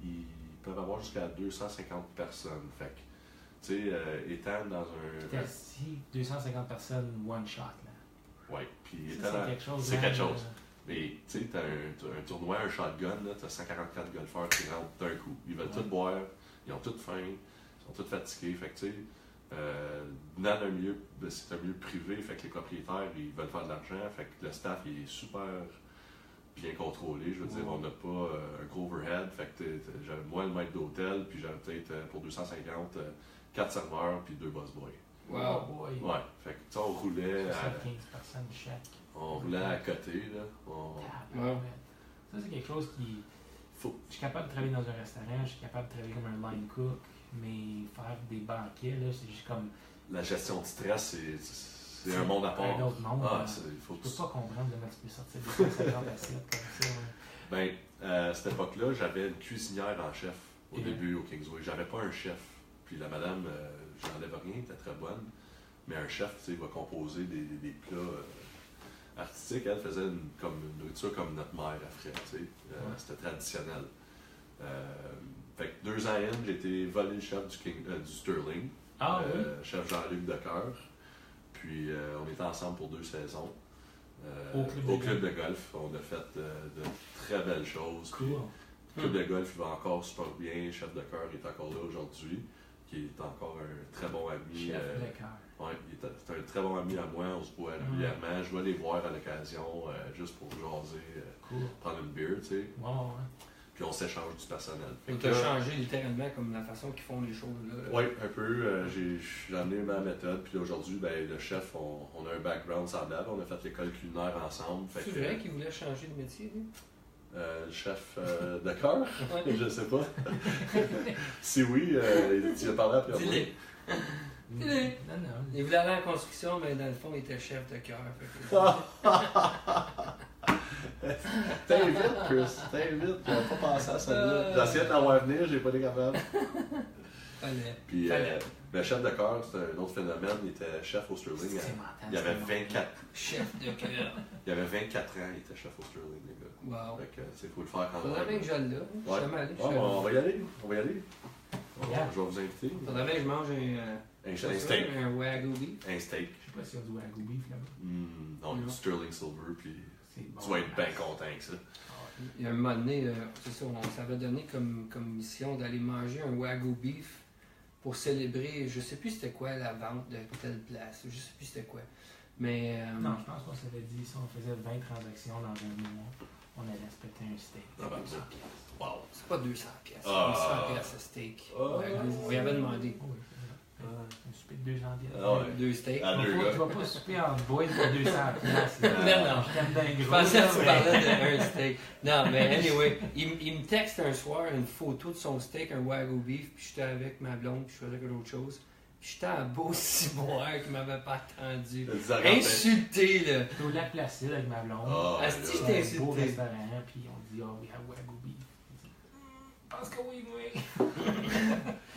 ils peuvent avoir jusqu'à 250 personnes. Fait que, tu sais, étant dans T'es un. assis, 250 personnes, one shot, là. Ouais, puis Ça, étant dans. c'est quelque chose. C'est hein, quelque chose. Mais, tu sais, t'as un tournoi, un shotgun, là, t'as 144 golfeurs qui rentrent d'un coup. Ils veulent Ouais. tout boire, ils ont toute faim, ils sont tous fatigués. Fait que, tu sais, Dans un milieu, c'est un milieu privé, fait que les propriétaires, ils veulent faire de l'argent, fait que le staff, il est super bien contrôlé. Je veux dire, on n'a pas un gros overhead, fait que j'avais moi le maître d'hôtel, puis j'avais peut-être pour 250, 4 serveurs, puis 2 boss boys. Wow, boy. Ouais, fait que ça, on roulait à, 15 personnes chaque. on roulait à côté, là. Ouais. Ça, c'est quelque chose qui. Faut. Je suis capable de travailler dans un restaurant, je suis capable de travailler comme un line cook, mais faire des banquets, là, c'est juste comme. La gestion de stress, c'est un monde à part. Un autre monde. Faut Je peux pas comprendre comment tu peux sortir des 150 assiettes comme ça. Ouais. Ben, à cette époque-là, j'avais une cuisinière en chef au Et début au Kingsway. J'avais pas un chef. Puis la madame, je n'enlève rien, elle était très bonne. Mais un chef, tu sais, va composer des plats artistiques. Elle faisait comme une nourriture comme notre mère a fait, tu sais. C'était traditionnel. Fait que 2 ans in, j'ai été volé le chef du Sterling. Ah oui? Chef Jean-Luc Decoeur. Puis on était ensemble pour 2 saisons. Au club de golf. On a fait de très belles choses. Cool. Le club de golf, il va encore super bien. Chef de cœur est encore là aujourd'hui, qui est encore un très bon ami. Chef de cœur. Ouais, c'est un très bon ami à moi. On se voit régulièrement. Je vais les voir à l'occasion, juste pour jaser, prendre une bière, tu sais. Ouais. Puis on s'échange du personnel. Donc, tu as changé littéralement comme la façon qu'ils font les choses là. Oui, un peu. J'ai amené ma méthode. Puis aujourd'hui, ben, le chef, on a un background semblable. On a fait l'école culinaire ensemble. C'est vrai qu'il voulait changer de métier, lui? Le chef de cœur? Ouais. Je sais pas. Si oui, tu as parlé après moi. Dis-le. Dis-le. Non. Il voulait aller en construction, mais dans le fond, il était chef de cœur. T'invites, Chris. T'invites. J'avais pas pensé à ça. J'essayais de l'avoir venir, j'ai pas été capable. Puis le chef de cœur, c'est un autre phénomène. Il était chef au Sterling. Il avait 24. Chef de cœur. Il avait 24 ans, il était chef au Sterling, les gars. Wow. Fait que, il faut le faire quand Faudrait bien même. que j'aille là. Je suis jamais allé. On va y aller. On va y aller. Yeah. Je vais vous inviter. Faudrait bien que je mange Un steak. un wagyu beef. Un steak. Je sais pas s'il y a du wagyu beef là-bas. Non, du Sterling Silver, puis C'est bon. tu vas être bien content avec ça. Il y a un moment donné, c'est ça, on s'avait donné comme mission d'aller manger un wagyu beef pour célébrer, je sais plus c'était quoi la vente de telle place, je sais plus c'était quoi. Mais. Non, je pense qu'on s'avait dit si on faisait 20 transactions dans un mois, on allait se péter un steak. Ah, ben, 200 piastres. Wow. C'est pas 200 pièces, Ah. 800 pièces ce steak. Ah. Wagyu. On y avait demandé. Oui, c'est ça. Un souper de 200 piastres. Ah ouais. 2 steaks. Ah, deux Tu gars. vas pas souper en boîte pour 200 piastres. Non. Je t'aime bien Je gros. pensais que tu mais- parlais d'un steak. Non, mais anyway, il me texte un soir une photo de son steak, un wagyu beef, puis j'étais avec ma blonde, puis je faisais quelque autre chose. Puis j'étais à Beau-Ciboire qui m'avait pas attendu. Insulté, là. J'étais au lac Placide avec ma blonde. Ah, Asti, là. je t'ai C'était un beau insulté. restaurant, puis on dit, oh, we have wagyu beef. Je pense que oui, oui.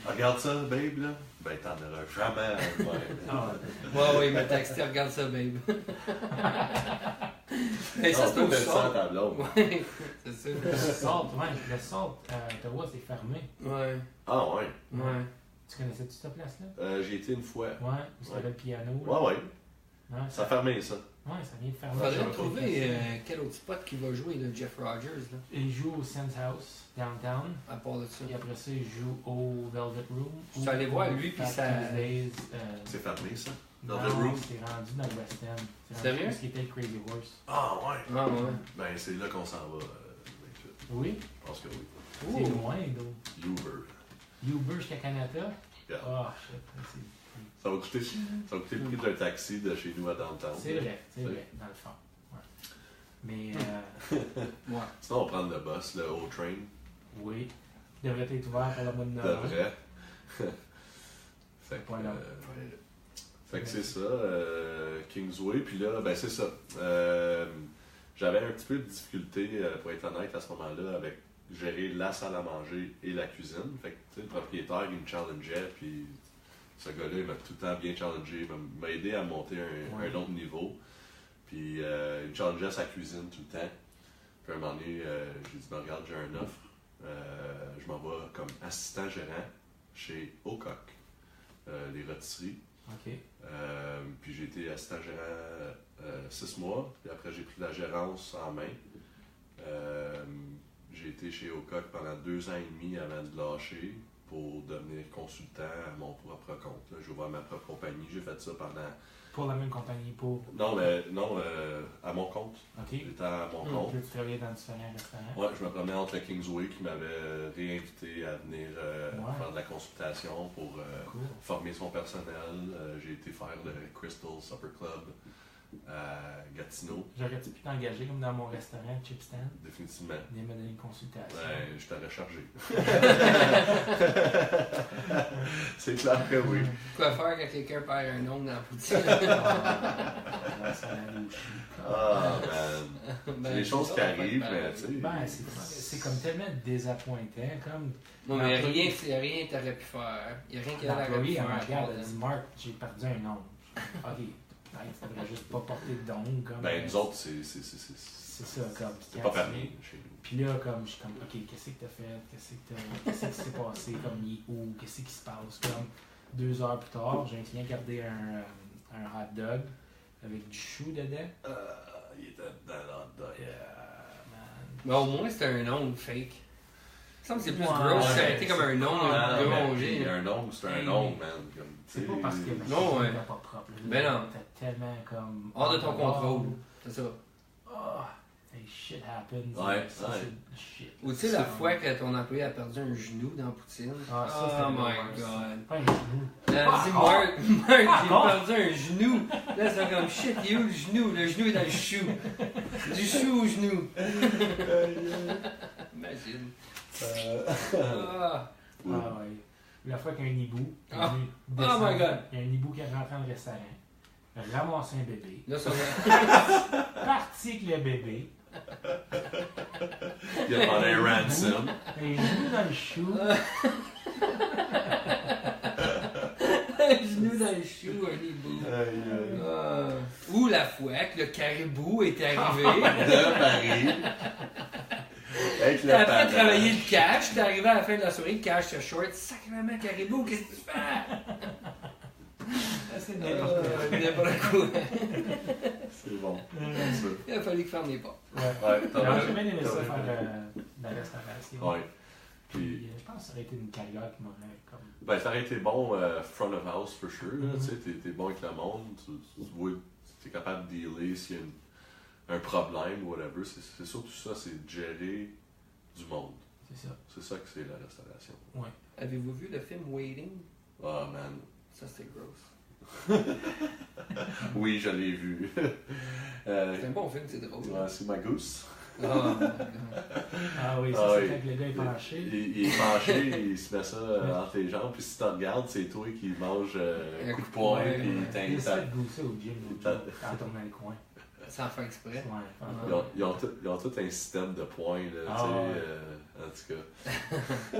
Regarde ça, babe, là. Ben, t'en auras jamais. Ah, Ouais, il m'a texté, regarde ça, babe. Mais ça, c'est au ça à sort. ta blonde. Ouais, c'est ça. le salt, ouais, le salt à Ottawa, c'est fermé. Ouais, Ah, ouais. ouais. Tu connaissais-tu cette place-là? J'ai été une fois. Ouais, où il y avait le piano. là. Ouais, ouais. Ouais, Ça a fermé, ça. Ouais, ça vient de fermer. Faudrait Ouais, trouver quel autre spot qui va jouer, là, Jeff Rogers, là, Il joue au Sense House, downtown. à part de ça. Puis après ça, il joue au Velvet Room. Je suis allé voir lui, puis ça- C'est fermé, ça. Non, Velvet Room? c'est rendu dans le West End. C'est Sérieux? rendu où ce qui était le Crazy Horse. Ah, ouais. Ah, ouais. Ben, c'est là qu'on s'en va. Oui, Je pense que oui. c'est Ouh. loin, d'où. Uber. Uber jusqu'à Canada. Yeah. Ah, shit. Ça va coûter le prix d'un taxi de chez nous à downtown. C'est vrai, dans le fond. Ouais. Mais, Ouais. Sinon, on prend le bus, le O-Train. oui, il devrait être ouvert pour le mois de novembre. Devrait. Fait que, Voilà. fait que c'est ça, Kingsway. Puis là, ben c'est ça. J'avais un petit peu de difficulté, pour être honnête, à ce moment-là, avec gérer la salle à manger et la cuisine. Fait que, tu sais, le propriétaire, il me challengeait, puis ce gars-là, il m'a tout le temps bien challengé, il m'a aidé à monter un autre niveau. Puis il me challengeait sa cuisine tout le temps. Puis à un moment donné, j'ai dit, ben, regarde, j'ai une offre. Je m'en vais comme assistant gérant chez Ocock, les rôtisseries. OK. Puis j'ai été assistant gérant 6 mois, puis après j'ai pris la gérance en main. J'ai été chez Ocock pendant 2 ans et demi avant de lâcher pour devenir consultant à mon propre compte. Là. J'ai ouvert ma propre compagnie, j'ai fait ça pendant... Pour la même compagnie, pour... Non, à mon compte. OK. J'étais à mon compte. Puis tu travaillais dans différents restaurants. Ouais, je me promenais entre le Kingsway qui m'avait réinvité à venir faire de la consultation pour Cool. former son personnel. J'ai été faire le Crystal Supper Club à Gatineau, J'aurais-tu pu t'engager comme dans mon restaurant, Chip Stand, définitivement. venir me donner une consultation? Ouais, je t'aurais chargé. C'est clair que oui. Quoi faire quand quelqu'un perd un ongle dans la poutine? Ça allait au chou. Ah, man. C'est des choses qui arrivent, mais tu sais. Ben, c'est comme tellement désappointant, comme Non, mais rien que t'aurais pu faire. Il n'y a rien qui aurait pu l'employé, elle faire. me regarde, elle dit Marc, j'ai perdu un ongle. OK, ben, tu devrais juste pas porter d'ongle. Comme, Ben, nous autres, c'est c'est ça, comme. c'est pas permis chez nous. Puis là, comme, je suis comme, OK, qu'est-ce que t'as fait? Qu'est-ce qui s'est passé? Comme, il est où? Qu'est-ce qui se passe? Comme, 2 heures plus tard, j'ai un client qui a gardé un hot dog avec du chou dedans. Il était dans le hot dog. Yeah, man. Mais au moins, c'était un ongle fake. Il me semble que c'est plus Ouais, gros. Ça a ouais, été comme un Non, ongle mais rongé. un ongle, c'est un Hey, ongle, man. Comme, C'est tu pas sais, parce que la Non, cuisine ouais. n'était pas propre. Là. Ben non. C'était tellement comme... Hors de ton contrôle. C'est ça. Oh, hey, shit happens. Ouais, Ça, ouais. c'est shit. Ou tu sais, la fois que ton employé a perdu un genou dans la poutine. Ah, ça, Oh c'était my le worst. god. Pas un genou. Là, dis Marc, j'ai perdu un genou. Là, c'est comme shit, il est où le genou? Le genou est dans le chou. Du chou au genou. Imagine. Ah. Ah ouais. La fois qu'un hibou est Ah. venu Oh descendre, my God. il y a un hibou qui est rentré dans le restaurant, ramassé un bébé, Là, ça parti avec le bébé, Il a demandé un ransom. un genou dans le chou. un genou dans le chou, un hibou. Ah. Ou la fois que le caribou est arrivé. De Paris. Avec le Après panneau. travailler le cash, t'es arrivé à la fin de la soirée, le cash te short. Sacrément, caribou, qu'est-ce que tu fais? C'est n'importe quoi. N'importe quoi. C'est bon. Il a fallu qu'il ferme les portes. Ouais. Ouais, Alors, j'ai bien aimé ça faire de la restauration. Ouais. Puis, Puis, je pense que ça aurait été une carrière qui m'aurait comme. ben, ça aurait été bon, front of house for sure. Là, Mhm. tu sais, t'es bon avec le monde, tu vois, t'es capable de dealer s'il y a un problème ou whatever. C'est surtout ça, c'est de gérer du monde. C'est ça. C'est ça que c'est la restauration. Ouais. Avez-vous vu le film Waiting? Ah, man. Ça, c'était gross. Oui, je l'ai vu. C'est un bon film, c'est drôle. Ouais, c'est ma goose. Ah, Ah oui, ça Ah c'est oui. quand le gars est penché. Il est penché, il se met ça entre les jambes, puis si tu regardes, c'est toi qui mange un coup de poing, Ouais, puis Il essaie t'as. de gousser au gym l'autre t'as- jour, en tournant le coin. sans faire exprès. Ouais. Ils ont tout un système de points, là, Ah, tu sais, en tout cas.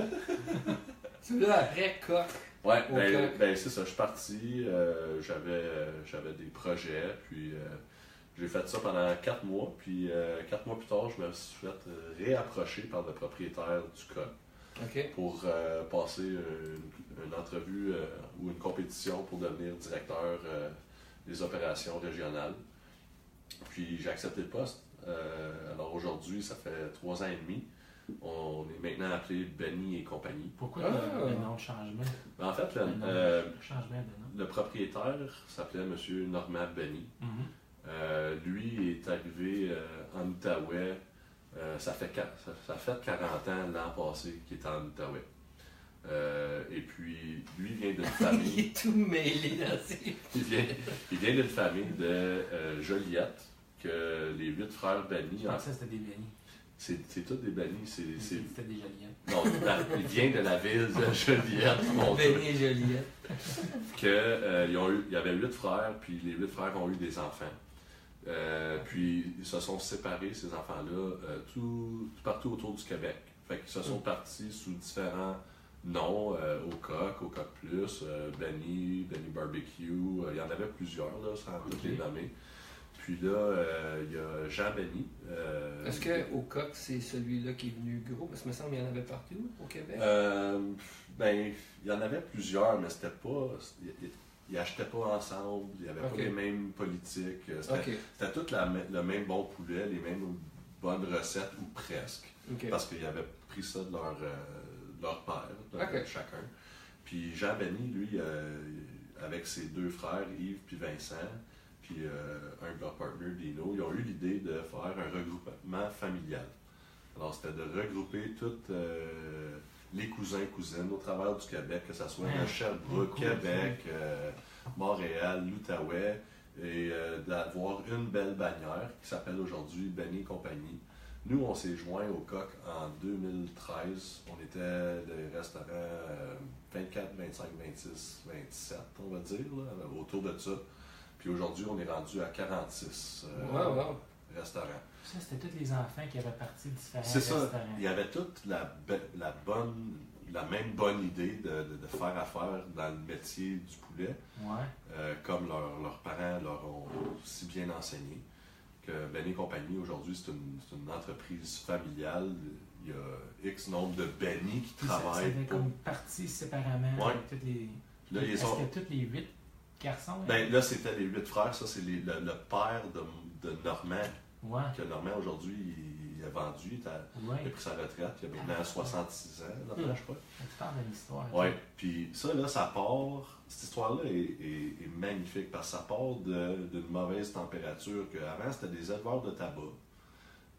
Celui-là, après, coq. Ouais, Au ben, coq. ben c'est ça, je suis parti, j'avais des projets, puis j'ai fait ça pendant 4 mois, puis 4 mois plus tard, je me suis fait réapprocher par le propriétaire du coq OK. pour passer une entrevue ou une compétition pour devenir directeur des opérations régionales. Puis j'ai accepté le poste. Alors aujourd'hui, ça fait 3 ans et demi. On est maintenant appelé Benny et compagnie. Pourquoi Ah. le nom de changement? En fait, Le nom changement de nom. le propriétaire s'appelait M. Normand Benny. Lui est arrivé en Outaouais. Ça fait 40 ans l'an passé qu'il est en Outaouais. Et puis, lui vient d'une Il famille. est tout mêlé dans ses... il vient d'une famille de Joliette, que les 8 frères Benny. Je pensais que c'était des bénis. C'est tous des Benny. C'était des Joliette. Non, il vient de la ville de Joliette, mon Dieu. Benny et Joliette. Il y avait 8 frères, puis les 8 frères ont eu des enfants. Puis ils se sont séparés, ces enfants-là, tout partout autour du Québec. Fait qu'ils se sont partis sous différents noms, au Coq Plus, Benny Barbecue, il y en avait plusieurs, là, sans toutes les nommer. Puis là, il y a Jean Benny. Est-ce qu'au coq, c'est celui-là qui est venu gros? Parce que me semble qu'il y en avait partout au Québec. Ben, il y en avait plusieurs, mais c'était pas. Ils n'achetaient pas ensemble, il n'y avait Ok. pas les mêmes politiques. OK. C'était tout le même bon poulet, les mêmes bonnes recettes, ou presque. OK. Parce qu'ils avaient pris ça de leur père, Ok. chacun. Puis Jean Benny, lui, avec ses deux frères, Yves puis Vincent, puis un de leurs partners, Dino, ils ont eu l'idée de faire un regroupement familial. Alors, c'était de regrouper tous les cousins, cousines au travers du Québec, que ce soit de Sherbrooke, cool, Québec, Montréal, l'Outaouais, et d'avoir une belle bannière qui s'appelle aujourd'hui Benny Compagnie. Nous, on s'est joints au Coq en 2013. On était des restaurants 24, 25, 26, 27, on va dire, là, autour de ça. Puis aujourd'hui, on est rendu à 46 restaurants. Ça, c'était tous les enfants qui avaient parti de différents C'est ça. restaurants. Il y avait toute la même bonne idée de faire affaire dans le métier du poulet, comme leurs parents leur ont si bien enseigné. Que Benny Compagnie, aujourd'hui, c'est une entreprise familiale. Il y a X nombre de Benny qui travaillent. Ça avait comme parti séparément. Ouais. Avec toutes les... Là, Est-ce que tous les 8 garçons? Ben, là, c'était les 8 frères. Ça, c'est le père de Normand. Que Normand, aujourd'hui, il a vendu. Il a pris sa retraite. Il a maintenant 66 ans, là, je crois. Tu parles de l'histoire. Oui. Puis ça, là, ça part... Cette histoire-là est magnifique parce que ça part d'une mauvaise température. Avant, c'était des éleveurs de tabac.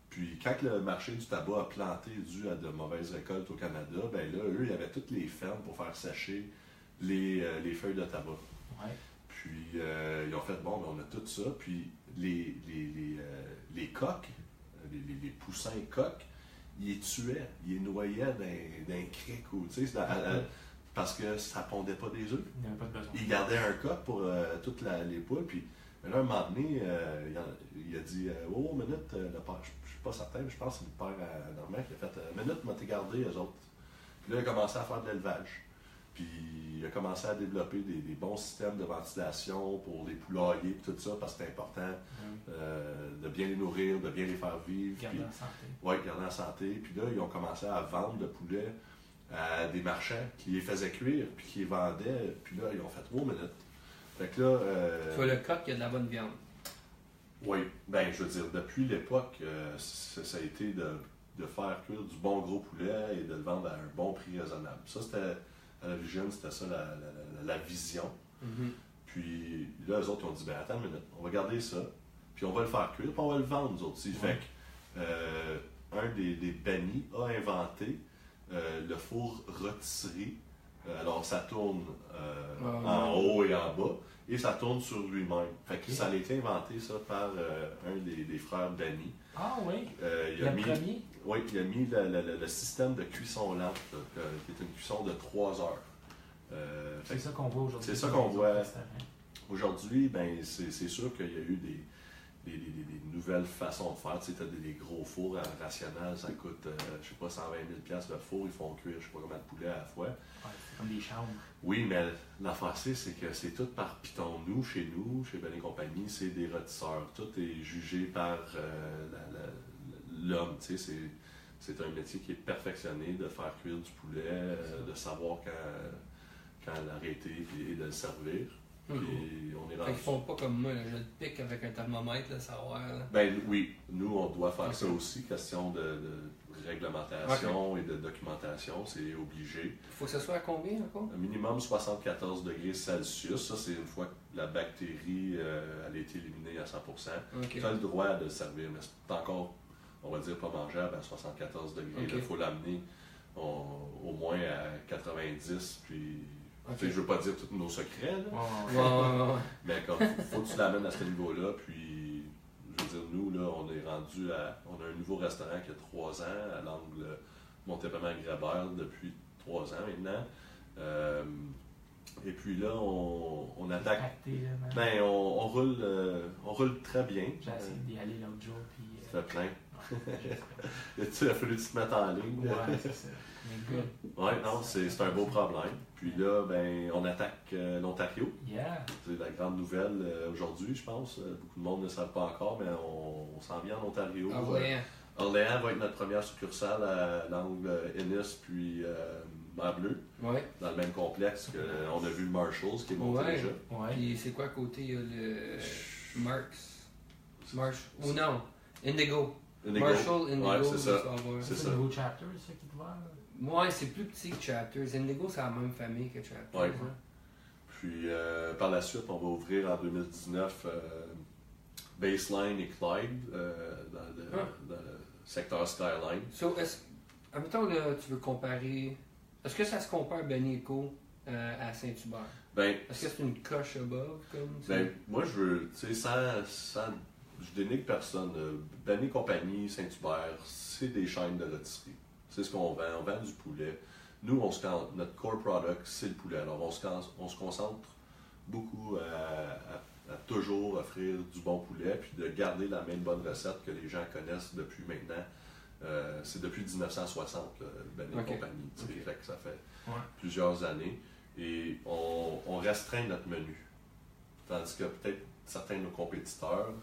Puis quand le marché du tabac a planté dû à de mauvaises récoltes au Canada, ben là, eux, ils avaient toutes les fermes pour faire sécher les feuilles de tabac. Ouais. Puis ils ont fait, bon, ben, on a tout ça. Puis les coqs, les poussins coqs, ils les tuaient, ils les noyaient dans un cric ou, tu sais, parce que ça pondait pas des œufs. Il n'y avait pas de besoin. Il gardait un coq pour toutes les poules. Puis là, un moment donné, il a dit oh, minute, le père, je suis pas certain, mais je pense que c'est le père à Normand qui a fait minute, m'a gardé eux autres. Puis là, il a commencé à faire de l'élevage. Puis il a commencé à développer des bons systèmes de ventilation pour les poulaillers et tout ça, parce que c'est important de bien les nourrir, de bien les faire vivre. Garder en santé. Oui, garder en santé. Puis là, ils ont commencé à vendre le poulet à des marchands qui les faisaient cuire, puis qui les vendaient. Puis là, ils ont fait 3 minutes. Fait que là... Tu vois, le coq, il y a de la bonne viande. Oui, ben je veux dire, depuis l'époque, ça a été de faire cuire du bon gros poulet et de le vendre à un bon prix raisonnable. Ça, c'était, à l'origine, c'était ça la vision. Mm-hmm. Puis là, eux autres, ils ont dit, ben attends une minute, on va garder ça, puis on va le faire cuire, puis on va le vendre, nous autres aussi. Fait que un des bannis a inventé le four rôtisserie. Alors, ça tourne en haut et en bas, et ça tourne sur lui-même. Fait que ça a été inventé, ça, par un des frères Benny. Ah oui? Il a mis le système de cuisson lente, là, qui est une cuisson de 3 heures. C'est ça qu'on voit aujourd'hui. C'est ça qu'on voit. Aujourd'hui, ben, c'est sûr qu'il y a eu des nouvelles façons de faire. Tu sais, tu as des gros fours rationnels, ça coûte, je sais pas, 120 000 $ le four, ils font cuire je sais pas combien de poulet à la fois. Ouais, c'est comme des chambres. Oui, mais l'affaire c'est que c'est tout par piton. Nous, chez Benny Compagnie, c'est des rôtisseurs. Tout est jugé par l'homme. Tu sais, c'est un métier qui est perfectionné de faire cuire du poulet, de savoir quand l'arrêter et de le servir. Puis on est rendu... Fait qu'ils font pas comme moi, là, je le pique avec un thermomètre, là, savoir. Là. Ben oui, nous on doit faire ça aussi, question de réglementation et de documentation, c'est obligé. Il faut que ce soit à combien encore? Un minimum 74 degrés Celsius, ça c'est une fois que la bactérie elle a été éliminée à 100%. Tu as le droit de le servir, mais c'est encore, on va dire, pas mangeable à 74 degrés. Il faut l'amener au moins à 90, puis... Je ne veux pas dire tous nos secrets, là. Mais il faut que tu l'amènes à ce niveau-là. Puis, je veux dire, nous, là, on est rendu on a un nouveau restaurant qui a 3 ans à l'angle Montépément-Grabert depuis 3 ans maintenant. Et puis là, on attaque. Ben, on roule très bien. J'ai essayé d'y aller l'autre jour. Puis, ça fait plein. Il a fallu que tu te mettes en ligne. Ouais, c'est ça. Oui, non, c'est un beau problème. Puis là, ben, on attaque l'Ontario. Yeah. C'est la grande nouvelle aujourd'hui, je pense. Beaucoup de monde ne le savent pas encore, mais on s'en vient en Ontario. Orléans va être notre première succursale à l'angle Ennis puis Mer Bleue. Ouais. Dans le même complexe qu'on a vu le Marshalls qui est monté déjà. Ouais. Puis c'est quoi à côté? Il y a le Marks. Ou non, Indigo. Indigo. Marshall, Indigo, Ouais, c'est ça. tu vas voir. C'est C'est ça. le nouveau chapter, ça qui te voit. Ouais, c'est plus petit que Chapters. Indigo, c'est la même famille que Chapters. Ouais. hein. Puis par la suite, on va ouvrir en 2019 Baseline et Clyde dans le secteur Skyline. So, admettons, là, tu veux comparer. Est-ce que ça se compare Benny Co à Saint-Hubert? Ben, Est-ce que c'est une coche above comme ça? ben, moi, je veux, tu sais, je dénigre personne. Benny Compagnie, Saint-Hubert, c'est des chaînes de rôtisserie. C'est ce qu'on vend. On vend du poulet. Nous, notre core product, c'est le poulet. Alors, on se concentre beaucoup à toujours offrir du bon poulet, puis de garder la même bonne recette que les gens connaissent depuis maintenant. C'est depuis 1960, Benny Ok. Compagnie. Tu sais, Ok. fait que ça fait Ouais. plusieurs années. Et on restreint notre menu. Tandis que peut-être certains de nos compétiteurs,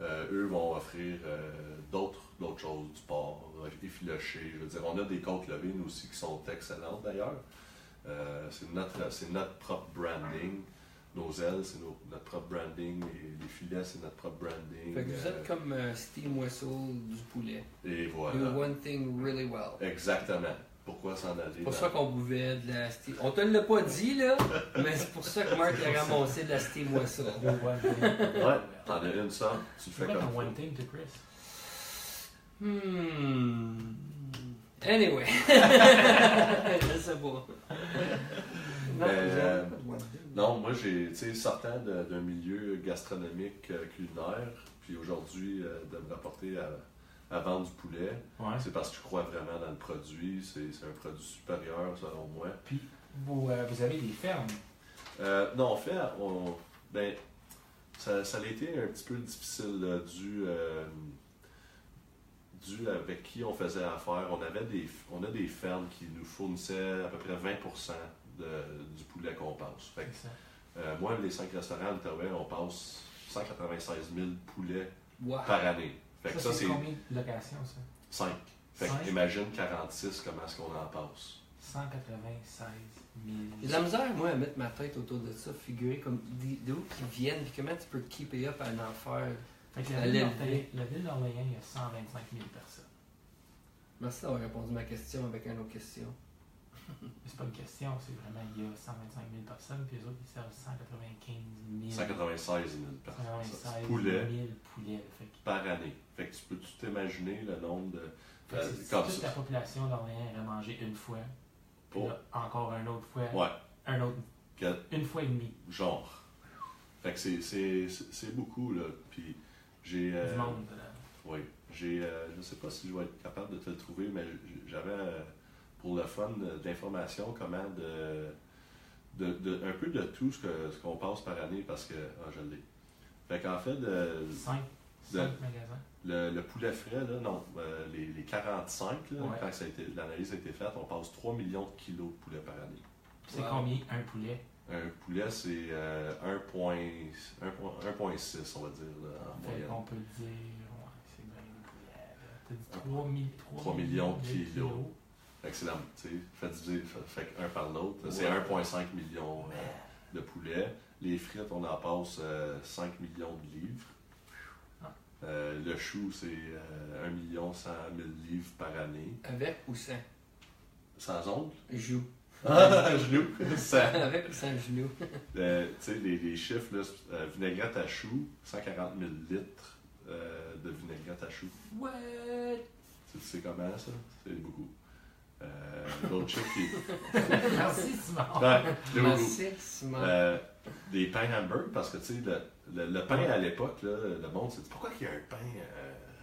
eux vont offrir d'autres choses, du porc, effiloché. Je veux dire, on a des côtes levées, nous aussi, qui sont excellentes d'ailleurs. C'est notre propre branding. Nos ailes, c'est notre propre branding. Les filets, c'est notre propre branding. Fait que vous êtes comme Steam Whistle du poulet. Et You voilà. one thing really well. Exactement. Pourquoi s'en aller? C'est pour ça qu'on buvait de la Steam. On te l'a pas dit, là, mais c'est pour ça que Marc a ramassé de la Steam Whistle. Ouais, t'en as une ça, tu le C'est fais quoi comme ton ça. one thing to Chris? Anyway. Je sais pas. Non, Mais, vous avez pas de one thing. Non, moi, tu sais, sortant d'un milieu gastronomique culinaire, puis aujourd'hui, de me rapporter à vendre du poulet, Ouais. c'est parce que je crois vraiment dans le produit. C'est un produit supérieur, selon moi. Puis, vous avez des fermes. Non, en fait, ben, ça a été un petit peu difficile, là, dû avec qui on faisait affaire. On a des fermes qui nous fournissaient à peu près 20% du poulet qu'on passe. Fait que, C'est ça. moi, les 5 restaurants à l'Outaouais, on passe 196 000 poulets Wow. par année. Fait que ça, c'est combien de locations, ça? 5. Fait Cinq? que imagine 46, comment est-ce qu'on en passe. 196 000. J'ai de la misère, moi, à mettre ma tête autour de ça, figurer comme d'où qu'ils viennent, puis comment tu peux keep it up à en faire. Fait que À la l'élever. ville d'Orléans, il y a 125 000 personnes. Merci d'avoir répondu à ma question avec une autre question. Mais c'est pas une question, c'est vraiment, il y a 125 000 personnes, puis les autres, ils servent 195 000. 196 000 196 000 poulets poulets. Fait que, par année. Fait que tu peux t'imaginer le nombre de. fait que si comme toute ça. la population d'Orléans irait manger une fois, puis Oh. là, encore une autre fois, Ouais, un autre, que- une fois et demie. genre. Fait que c'est beaucoup, là. Puis j'ai. Du monde. Oui. Je sais pas si je vais être capable de te le trouver, mais j'avais, pour le fun, d'informations, comment un peu de tout ce qu'on passe par année, parce que. Ah, je l'ai. Fait qu'en fait, 5 magasins. le poulet frais, là, non, les 45, là, Ouais. quand l'analyse a été faite, on passe 3 millions de kilos de poulet par année. C'est Wow. combien un poulet? Un poulet, c'est 1,6, on va dire, là, en Fait moyenne. qu'on peut dire, ouais, c'est bien un poulet. T'as dit 3 millions de kilos. kilos. Fait que c'est tu sais, fait diviser, fait un par l'autre, c'est 1,5 million de poulet. Les frites, on en passe 5 millions de livres. Ah. Le chou, c'est 1 100 000 livres par année. Avec ou sans? Sans ongle? Joue. Ah, genou! Ça. Avec ou sans genou? Tu sais, les chiffres, là, vinaigrette à choux, 140 000 litres de vinaigrette à choux. What? Tu sais comment ça? C'est beaucoup. L'autre chiffre qui Merci, Simon. Ouais, le goût. Merci, Simon. Des pains hamburg, parce que tu sais, le pain à l'époque, là, le monde s'est dit pourquoi il y a un pain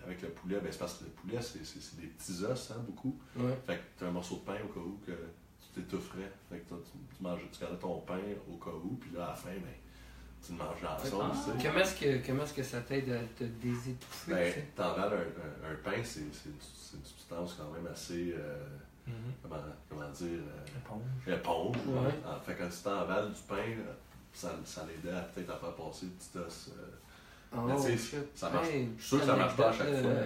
avec le poulet? Ben, c'est parce que le poulet, c'est des petits os, hein, beaucoup. Ouais. Fait que tu as un morceau de pain au cas où que tu t'étoufferais. Fait que tu gardais ton pain au cas où, puis là, à la fin, ben, tu le manges dans la sauce. Tu sais. Comment est-ce que ça t'aide à te désétouffer? Ben, tu sais? t'envales un pain, c'est une substance quand même assez, comment dire, éponge. Ouais. Fait que si t'envales du pain, ça l'aidait peut-être à faire passer le petit os. Mais tu sais, shit. ça marche. Hey, Je suis sûr que ça marche pas à chaque anecdote, fois.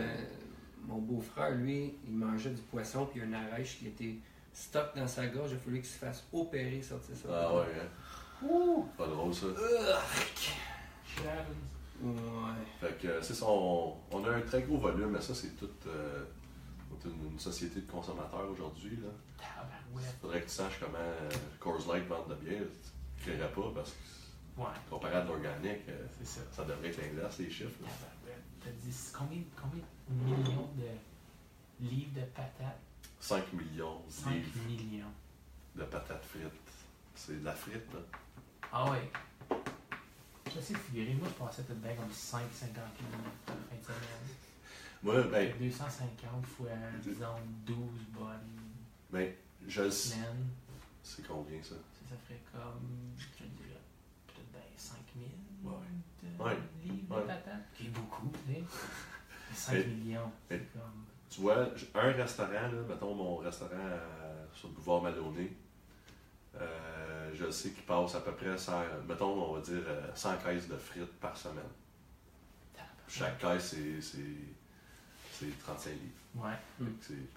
Mon beau-frère, lui, il mangeait du poisson, puis il y a une arèche qui était stock dans sa gorge. Il a fallu qu'il se fasse opérer, sortir ça. Ah ouais, hein? Ouh! Pas drôle ça. Urgh! Ouais. Fait que c'est ça, on a un très gros volume, mais ça, c'est tout une société de consommateurs aujourd'hui. Il Tabarouette. faudrait que tu saches comment Coors Light vend de bière. Tu ne créerais pas parce que, Ouais, comparé à de l'organique, c'est ça. ça devrait être l'inverse, les chiffres. là. Tabarouette. T'as dit combien de millions de livres de patates? 5 millions 5 de livres millions. de patates frites. C'est de la frite, là. Ah ouais. J'essaie de figurer, moi je passais tout bien comme 5-50 livres par fin de semaine. Moi, ben, 250 fois, disons, 12 bonnes ben, je le sais. semaines. C'est combien ça? Ça ferait comme, je dirais, peut-être bien 5000 Ouais. livres Ouais. de patates. Qui est beaucoup, tu sais. 5 Mais- millions, mais- c'est comme... Tu vois, un restaurant, là, mettons mon restaurant sur le boulevard Maloney, je sais qu'il passe à peu près 100, mettons, on va dire 100 caisses de frites par semaine. Chaque caisse, c'est 35 livres. Ouais. Fait que c'est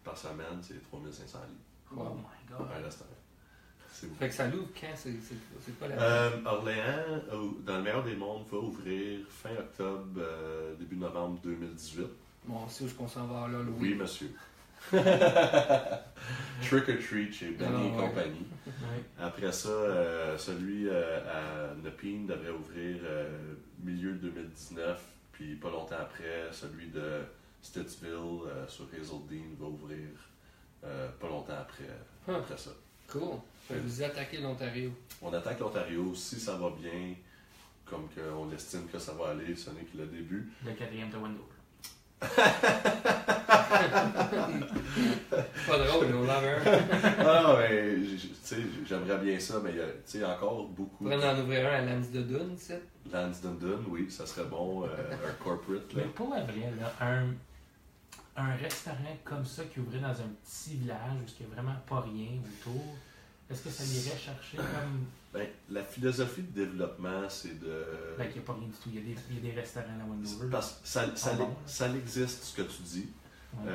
par semaine, c'est 3500 livres. Oh my god. Un restaurant. C'est beaucoup. Fait que ça l'ouvre quand? C'est pas la... Orléans, dans le meilleur des mondes, va ouvrir fin octobre, début novembre 2018. Bon, c'est où je s'en va là, Louis? Oui, monsieur. Trick or Treat chez Benny et ouais. compagnie. Ouais. Après ça, celui à Nepean devrait ouvrir milieu 2019, puis pas longtemps après, celui de Stittsville sur Hazeldean va ouvrir pas longtemps après ça. Cool. Fait que vous attaquez l'Ontario. On attaque l'Ontario, si ça va bien, comme on estime que ça va aller, ce n'est que le début. Le 4e Taekwondo. Pas drôle, on en avait un. Ah, mais tu sais, j'aimerais bien ça, mais il y a encore beaucoup. On pourrait en ouvrir un à Lansdowne, c'est? Lansdowne, oui, ça serait bon, un corporate. Là. Mais pour la vraie, là, un restaurant comme ça qui ouvrait dans un petit village où il n'y a vraiment pas rien autour, est-ce que ça l'irait chercher comme. Ben, la philosophie de développement, c'est de. Ben, qu'il n'y a pas rien du tout. Il y a des restaurants à Wendover. Parce que ça existe, ce que tu dis. Ouais.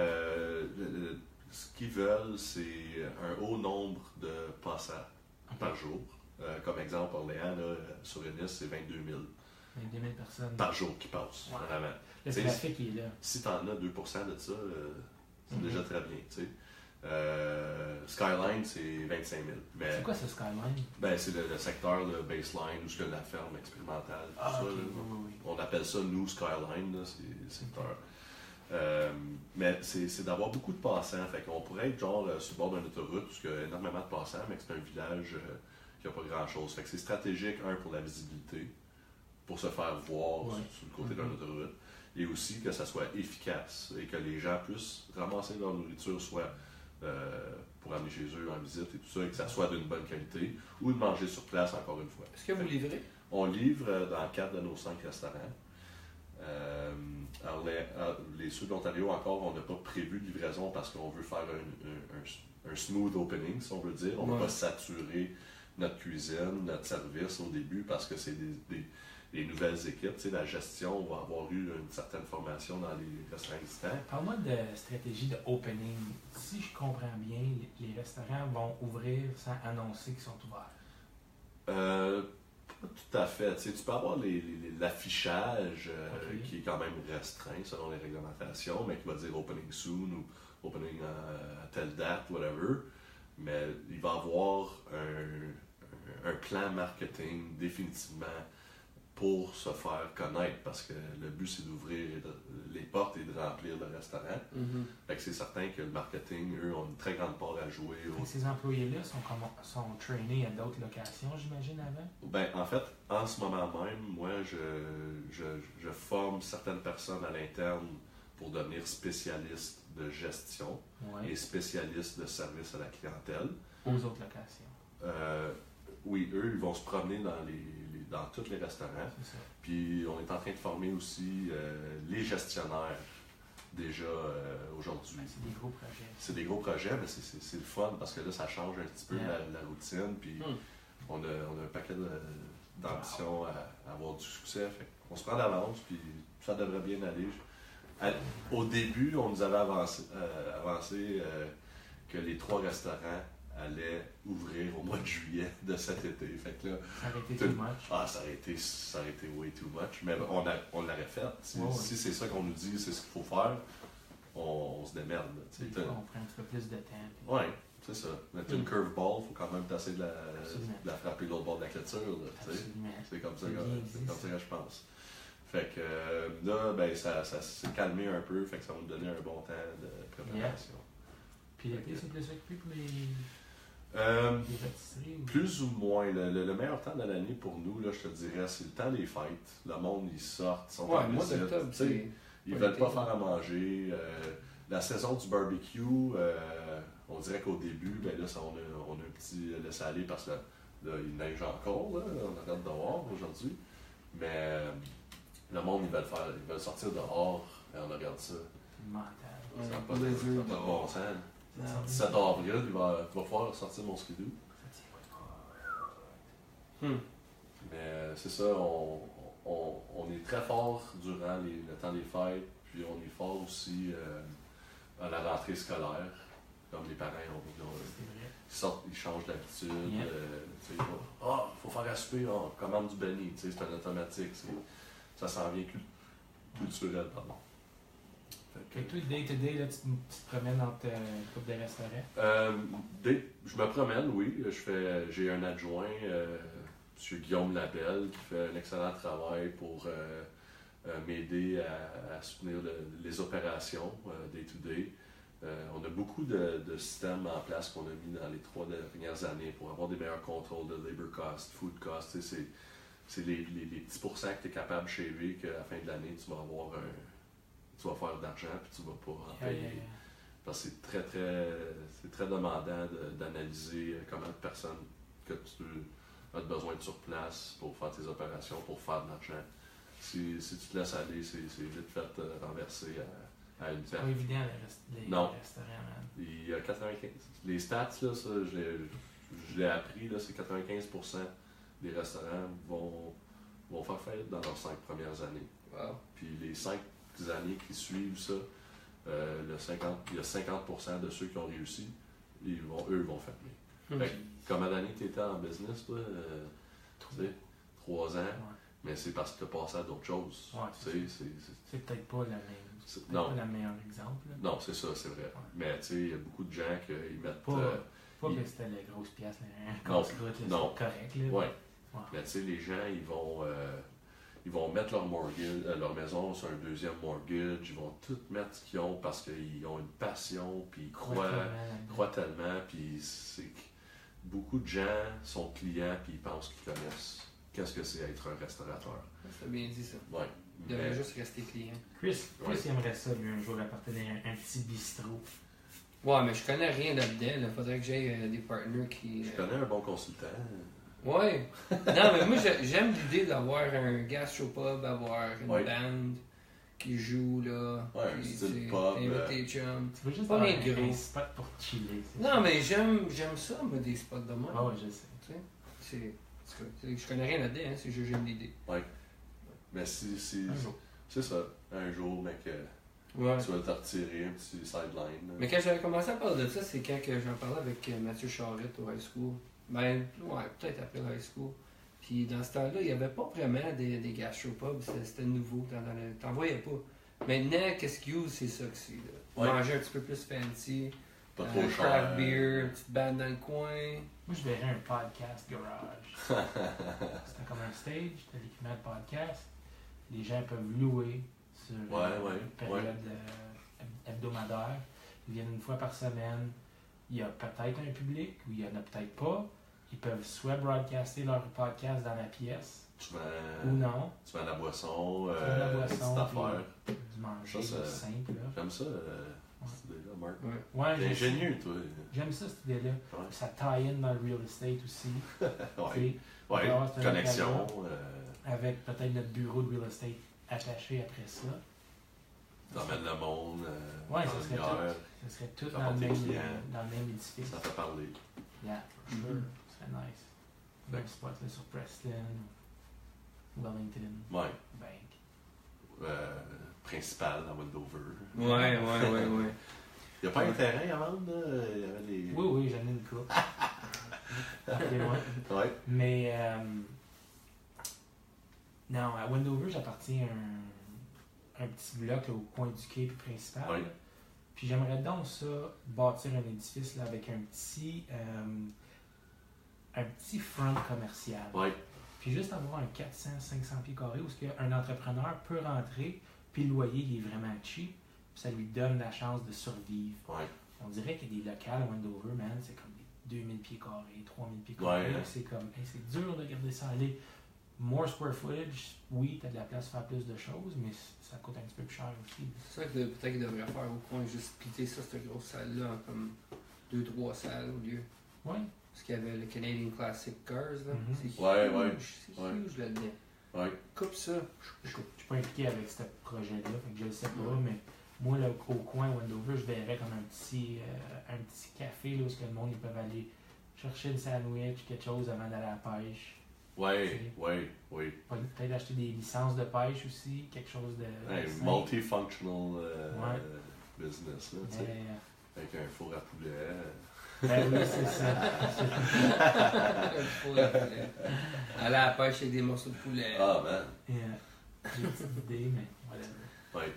Ce qu'ils veulent, c'est un haut nombre de passants par jour. Comme exemple, Orléans, là, sur Ennis, c'est 22 000 Il y a 2000 personnes. par jour qui passent, Ouais. vraiment. Le T'sais, trafic est là. Si tu en as 2 de ça, c'est Mhm. déjà très bien. Tu sais. Skyline, c'est 25 000. Mais, C'est quoi ce Skyline? ben, c'est le secteur, le baseline, où c'est la ferme expérimentale. Tout ça, ok, là. oui. On appelle ça, nous, Skyline, là, c'est le secteur. Mais c'est d'avoir beaucoup de passants. Fait qu'on pourrait être genre sur le bord d'une autoroute, parce qu'il y a énormément de passants, mais que c'est un village qui n'a pas grand-chose. Fait que c'est stratégique, pour la visibilité, pour se faire voir Ouais. sur le côté d'une autoroute, et aussi que ça soit efficace et que les gens puissent ramasser leur nourriture, soit pour amener chez eux en visite et tout ça, et que ça soit d'une bonne qualité, ou de manger sur place encore une fois. Est-ce que vous livrez? On livre dans le cadre de nos 5 restaurants. Alors les ceux de l'Ontario, encore, on n'a pas prévu de livraison parce qu'on veut faire un smooth opening, si on veut dire. On ne Ouais. va pas saturer notre cuisine, notre service au début parce que c'est des nouvelles équipes. Tu sais, la gestion, on va avoir eu une certaine formation dans les restaurants existants. Parle-moi de stratégie de opening. Si je comprends bien, les restaurants vont ouvrir sans annoncer qu'ils sont ouverts. Pas tout à fait. Tu sais, tu peux avoir l'affichage Ok. qui est quand même restreint selon les réglementations, mais qui va dire opening soon ou opening à telle date, whatever. Mais il va y avoir un plan marketing définitivement pour se faire connaître parce que le but c'est d'ouvrir les portes et de remplir le restaurant. Fait que c'est certain que le marketing, eux, ont une très grande part à jouer. Fait que ces employés-là sont trainés à d'autres locations, j'imagine, avant? Ben, en fait, en ce moment même, moi, je forme certaines personnes à l'interne pour devenir spécialistes de gestion Oui. et spécialistes de service à la clientèle. Aux autres locations. Oui, eux, ils vont se promener dans tous les restaurants. C'est ça. Puis, on est en train de former aussi les gestionnaires déjà aujourd'hui. Ben, c'est des gros projets. C'est des gros projets, mais c'est le fun parce que là, ça change un petit peu la routine. Puis, on a un paquet d'ambitions à avoir du succès. Fait on se prend d'avance, puis ça devrait bien aller. Au début, on nous avait avancé que les 3 restaurants allait ouvrir au mois de juillet de cet été. Fait que là, Ça aurait été too much. ça aurait été way too much, mais on l'aurait fait. Si c'est ça qu'on nous dit, c'est ce qu'il faut faire, on se démerde. Des fois, on prend un petit peu plus de temps. Puis... Oui, c'est ça. Mettre une curveball, il faut quand même tasser de la frapper de l'autre bord de la clôture. C'est comme ça que je pense. Fait que là, ben, ça s'est calmé un peu, fait que ça va nous donner un bon temps de préparation. Puis l'été, c'est plus occupé pour les pâtisseries? Plus ou moins. Le meilleur temps de l'année pour nous, là, je te dirais, c'est le temps des fêtes. Le monde, ils sortent, ils sont en mois visite. d'octobre, Ils veulent pas faire à manger. La saison du barbecue, on dirait qu'au début, ben là, on a un petit laisser-aller parce que là, il neige encore, là, on regarde dehors aujourd'hui. Mais le monde, ils veulent sortir dehors et on regarde ça. Mental. Ça n'a pas de bon sens. Le 17 avril, il va falloir sortir mon skidoo. Mais c'est ça, on est très fort durant le temps des fêtes, puis on est fort aussi à la rentrée scolaire. Comme les parents, ils sortent, ils changent d'habitude. Il faut faire à souper, on commande du béni, c'est un automatique. Ça s'en vient culturel, pardon. Fait que toi, day-to-day, là, tu te promènes entre une couple de restaurants? Je me promène, oui. J'ai un adjoint, M. Guillaume Labelle, qui fait un excellent travail pour m'aider à soutenir les opérations day-to-day. On a beaucoup de systèmes en place qu'on a mis dans les 3 dernières années pour avoir des meilleurs contrôles de labor cost, food cost. C'est les petits pourcents que tu es capable chez lui qu'à la fin de l'année, tu vas faire d'argent puis tu vas pas en payer. Parce que c'est très demandant d'analyser combien de personnes que tu as besoin de sur place pour faire tes opérations, pour faire de l'argent. Si tu te laisses aller, c'est vite fait renverser à une perte. C'est pas évident les restaurants. Il y a 95. Les stats, là, ça, je l'ai appris, là, c'est 95% des restaurants vont faire faillite dans leurs 5 premières années. Wow. Puis les 5 années qui suivent ça, il y a 50% de ceux qui ont réussi, eux vont fermer. Fait que, combien d'années tu étais en business, toi? 3 ans, mais c'est parce que tu as passé à d'autres choses. C'est peut-être pas la même. C'est peut-être pas le meilleur exemple. Là. Non, c'est ça, c'est vrai. Ouais. Mais tu sais, il y a beaucoup de gens qui mettent. Pas que c'était les grosses pièces, un casse-croûte, c'est correct. Là, ouais. Mais tu sais, les gens, ils vont mettre leur maison sur un deuxième mortgage, ils vont tout mettre ce qu'ils ont parce qu'ils ont une passion, puis ils croient tellement, puis c'est que beaucoup de gens sont clients, puis ils pensent qu'ils connaissent qu'est-ce que c'est être un restaurateur. C'est bien dit ça. Ouais. Il devrait juste rester client. Chris aimerait ça, lui, un jour, appartenir à un petit bistrot. Ouais, mais je connais rien là-dedans. Il faudrait que j'aie des partenaires qui. Je connais un bon consultant. Ouais. Non, mais moi, j'aime l'idée d'avoir un gastropub, avoir une band qui joue, là. Ouais, un style pub. Tes chums. Tu veux juste pas avoir gros. un spot pour chiller. Non, mais j'aime ça, moi, des spots de moi. Ah ouais, je sais. Je connais rien là-dedans, hein, c'est juste j'aime l'idée. Ouais. Mais c'est ça. Un jour, mec, tu vas te retirer un petit sideline. Mais quand j'avais commencé à parler de ça, c'est quand j'en parlais avec Mathieu Charette au high school. Ben, ouais, peut-être après le high school. Puis dans ce temps-là, il n'y avait pas vraiment des gastropubs, c'était nouveau. T'en voyais pas. Maintenant, qu'est-ce qu'il y a, c'est ça que c'est. Manger un petit peu plus fancy. Pas trop cher. Craft beer, une petite bande dans le coin. Moi, je verrais un podcast garage. C'était comme un stage, t'as l'équipement de podcast. Les gens peuvent louer sur une période hebdomadaire. Ils viennent une fois par semaine. Il y a peut-être un public ou il n'y en a peut-être pas. Ils peuvent soit broadcaster leur podcast dans la pièce ou non. Tu vends la boisson, une petite affaire. Du manger simple. J'aime ça, cette idée-là, Marc. Ouais, t'es ingénieux, toi. J'aime ça, cette idée-là. Ouais. Ça tie in dans le real estate aussi. Connexion. Avec peut-être notre bureau de real estate attaché après ça. T'emmènes le monde. Ça serait tout dans le même édifice. Ça fait parler. Yeah, for sure. Ça serait nice. Bon spot là, sur Preston, Wellington, Bank. Principal dans Wendover. Ouais. Il n'y a pas un terrain à vendre, là? Il y avait Oui, j'en ai une coupe. ouais. Ouais. Mais non, à Wendover, j'appartiens à un petit bloc là, au coin du quai principal. Ouais. Là. Puis j'aimerais donc ça, bâtir un édifice là, avec un petit front commercial. Ouais. Puis juste avoir un 400-500 pieds carrés où un entrepreneur peut rentrer, puis le loyer il est vraiment cheap, puis ça lui donne la chance de survivre. Ouais. On dirait qu'il y a des locales à Wendover, man, c'est comme des 2000 pieds carrés, 3000 pieds carrés. Ouais. C'est comme, hey, c'est dur de garder ça aller. More square footage, oui, t'as de la place pour faire plus de choses, mais ça coûte un petit peu plus cher aussi. C'est ça que peut-être qu'il devrait faire au coin, juste splitter ça, cette grosse salle-là, en comme 2-3 salles au lieu. Ouais. Parce qu'il y avait le Canadian Classic Cars, là. Mhm. C'est huge, Ouais, ouais. c'est Ouais. huge là-dedans. Ouais. Coupe ça. Écoute, je suis pas impliqué avec ce projet-là, fait que je le sais pas, mais moi, là, au coin Wendover, je verrais comme un petit café là, où le monde ils peuvent aller chercher une sandwich, quelque chose avant d'aller à la pêche. Ouais, ouais, oui. Peut-être acheter des licences de pêche aussi, quelque chose de. Hey, simple. multifunctional Ouais. business, là, tu sais. Mais, Avec un four à poulet. ben oui, c'est ça. Aller à la pêche avec des morceaux de poulet. Ah, man. J'ai une petite idée, mais whatever. Ouais.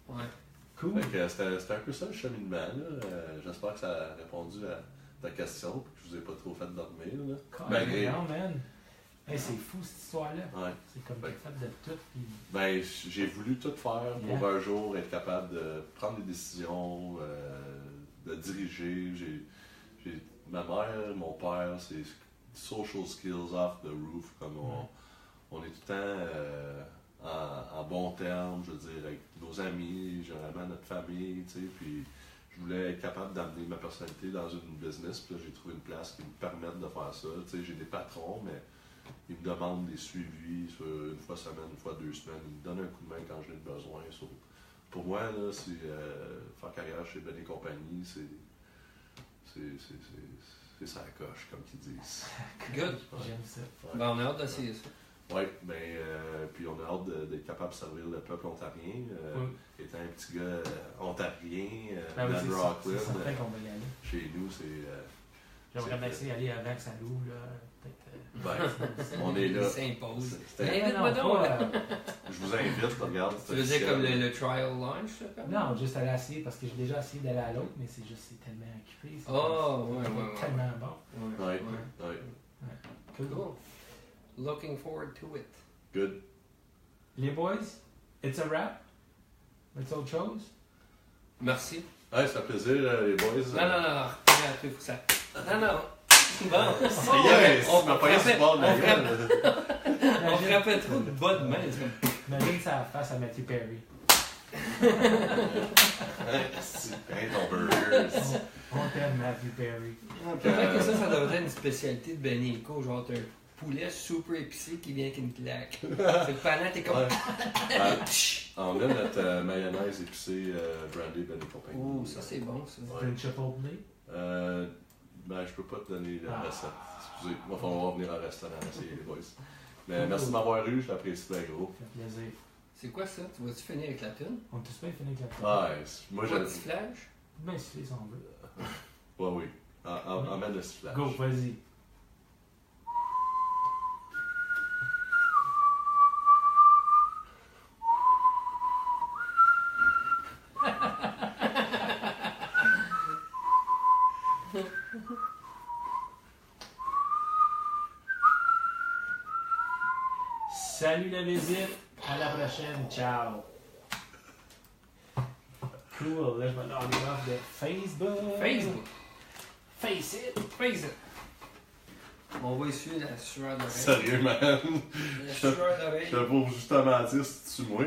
Ouais. Cool. Fait que c'était un peu ça le cheminement, là. J'espère que ça a répondu à ta question, puis que je vous ai pas trop fait dormir, là. Malgré- Non, man. Hey, c'est fou cette histoire-là. Ouais. C'est comme Ouais. t'as fait de tout. Puis... Ben, j'ai voulu tout faire pour Yeah. un jour être capable de prendre des décisions, de diriger. J'ai ma mère, mon père, c'est social skills off the roof, comme on est tout le temps en bon terme, je veux dire, avec nos amis, généralement notre famille, tu sais, puis je voulais être capable d'amener ma personnalité dans une business, puis là j'ai trouvé une place qui me permette de faire ça, tu sais, j'ai des patrons, mais ils me demandent des suivis sur une fois semaine, une fois 2 semaines, ils me donnent un coup de main quand j'en ai besoin. So, pour moi, là, c'est faire carrière chez Ben et compagnie, c'est ça coche, comme qu'ils disent. Good. Ouais. J'aime ça. Ouais. Ben, on a hâte d'essayer ça. Oui, ben, puis on a hâte d'être capable de servir le peuple ontarien. Étant un petit gars ontarien, Ben oui, dans c'est Rockland, certain qu'on va y aller. chez nous, c'est. J'aimerais bien essayer d'aller avant que ça l'ouvre, là. Peut-être. On est là. Il s'impose. C'était- Invite-moi donc. Je vous invite, regarde. Tu veux dire comme le trial launch, ça? comme? Non, juste aller essayer parce que j'ai déjà essayé d'aller à l'autre, mais c'est tellement occupé. C'est Oh, ouais, ouais. tellement bon. Ouais, Ouais. ouais. Cool. Cool. Looking forward to it. Good. Les boys, it's a wrap. That's all chose. Merci. Ouais, ça fait plaisir, les boys. Non, non, non. Regarde, il faut que ça. Non, non. Bon. Ça y est, on tu m'as pas eu ce bord de la gueule. On frappait trop de bas de main. C'est comme... Imagine ça face à Matthew Perry. C'est bien ton burger. On t'aime, Matthew Perry. Peut-être que ça devrait être une spécialité de Benny Eco. Genre, t'as un poulet super épicé qui vient avec une claque. C'est le panant, t'es comme. Ouais. On a notre mayonnaise épicée brandée Ben et compagnie. Ouh, ça c'est bon, ça. C'est une chipotle. Ben, je peux pas te donner la Ah. recette. Excusez, il va falloir venir au restaurant essayer les boys. Mais merci de m'avoir eu, je l'apprécie bien gros. Ça fait plaisir. C'est quoi ça? Tu vas-tu finir avec la tune? On est tous bien fini avec la Ouais, moi Pas de j'ai. sifflage? Ben, si si on veut. Ouais, oui. Emmène le sifflage. Go, vas-y. Salut la visite, à la prochaine, ciao. Cool, là je vais logger off de Facebook. Facebook. Face it. Face it. On va essuyer la sueur d'oreille. Sérieux, man? La sueur d'oreille. Je te pour justement dire si tu moi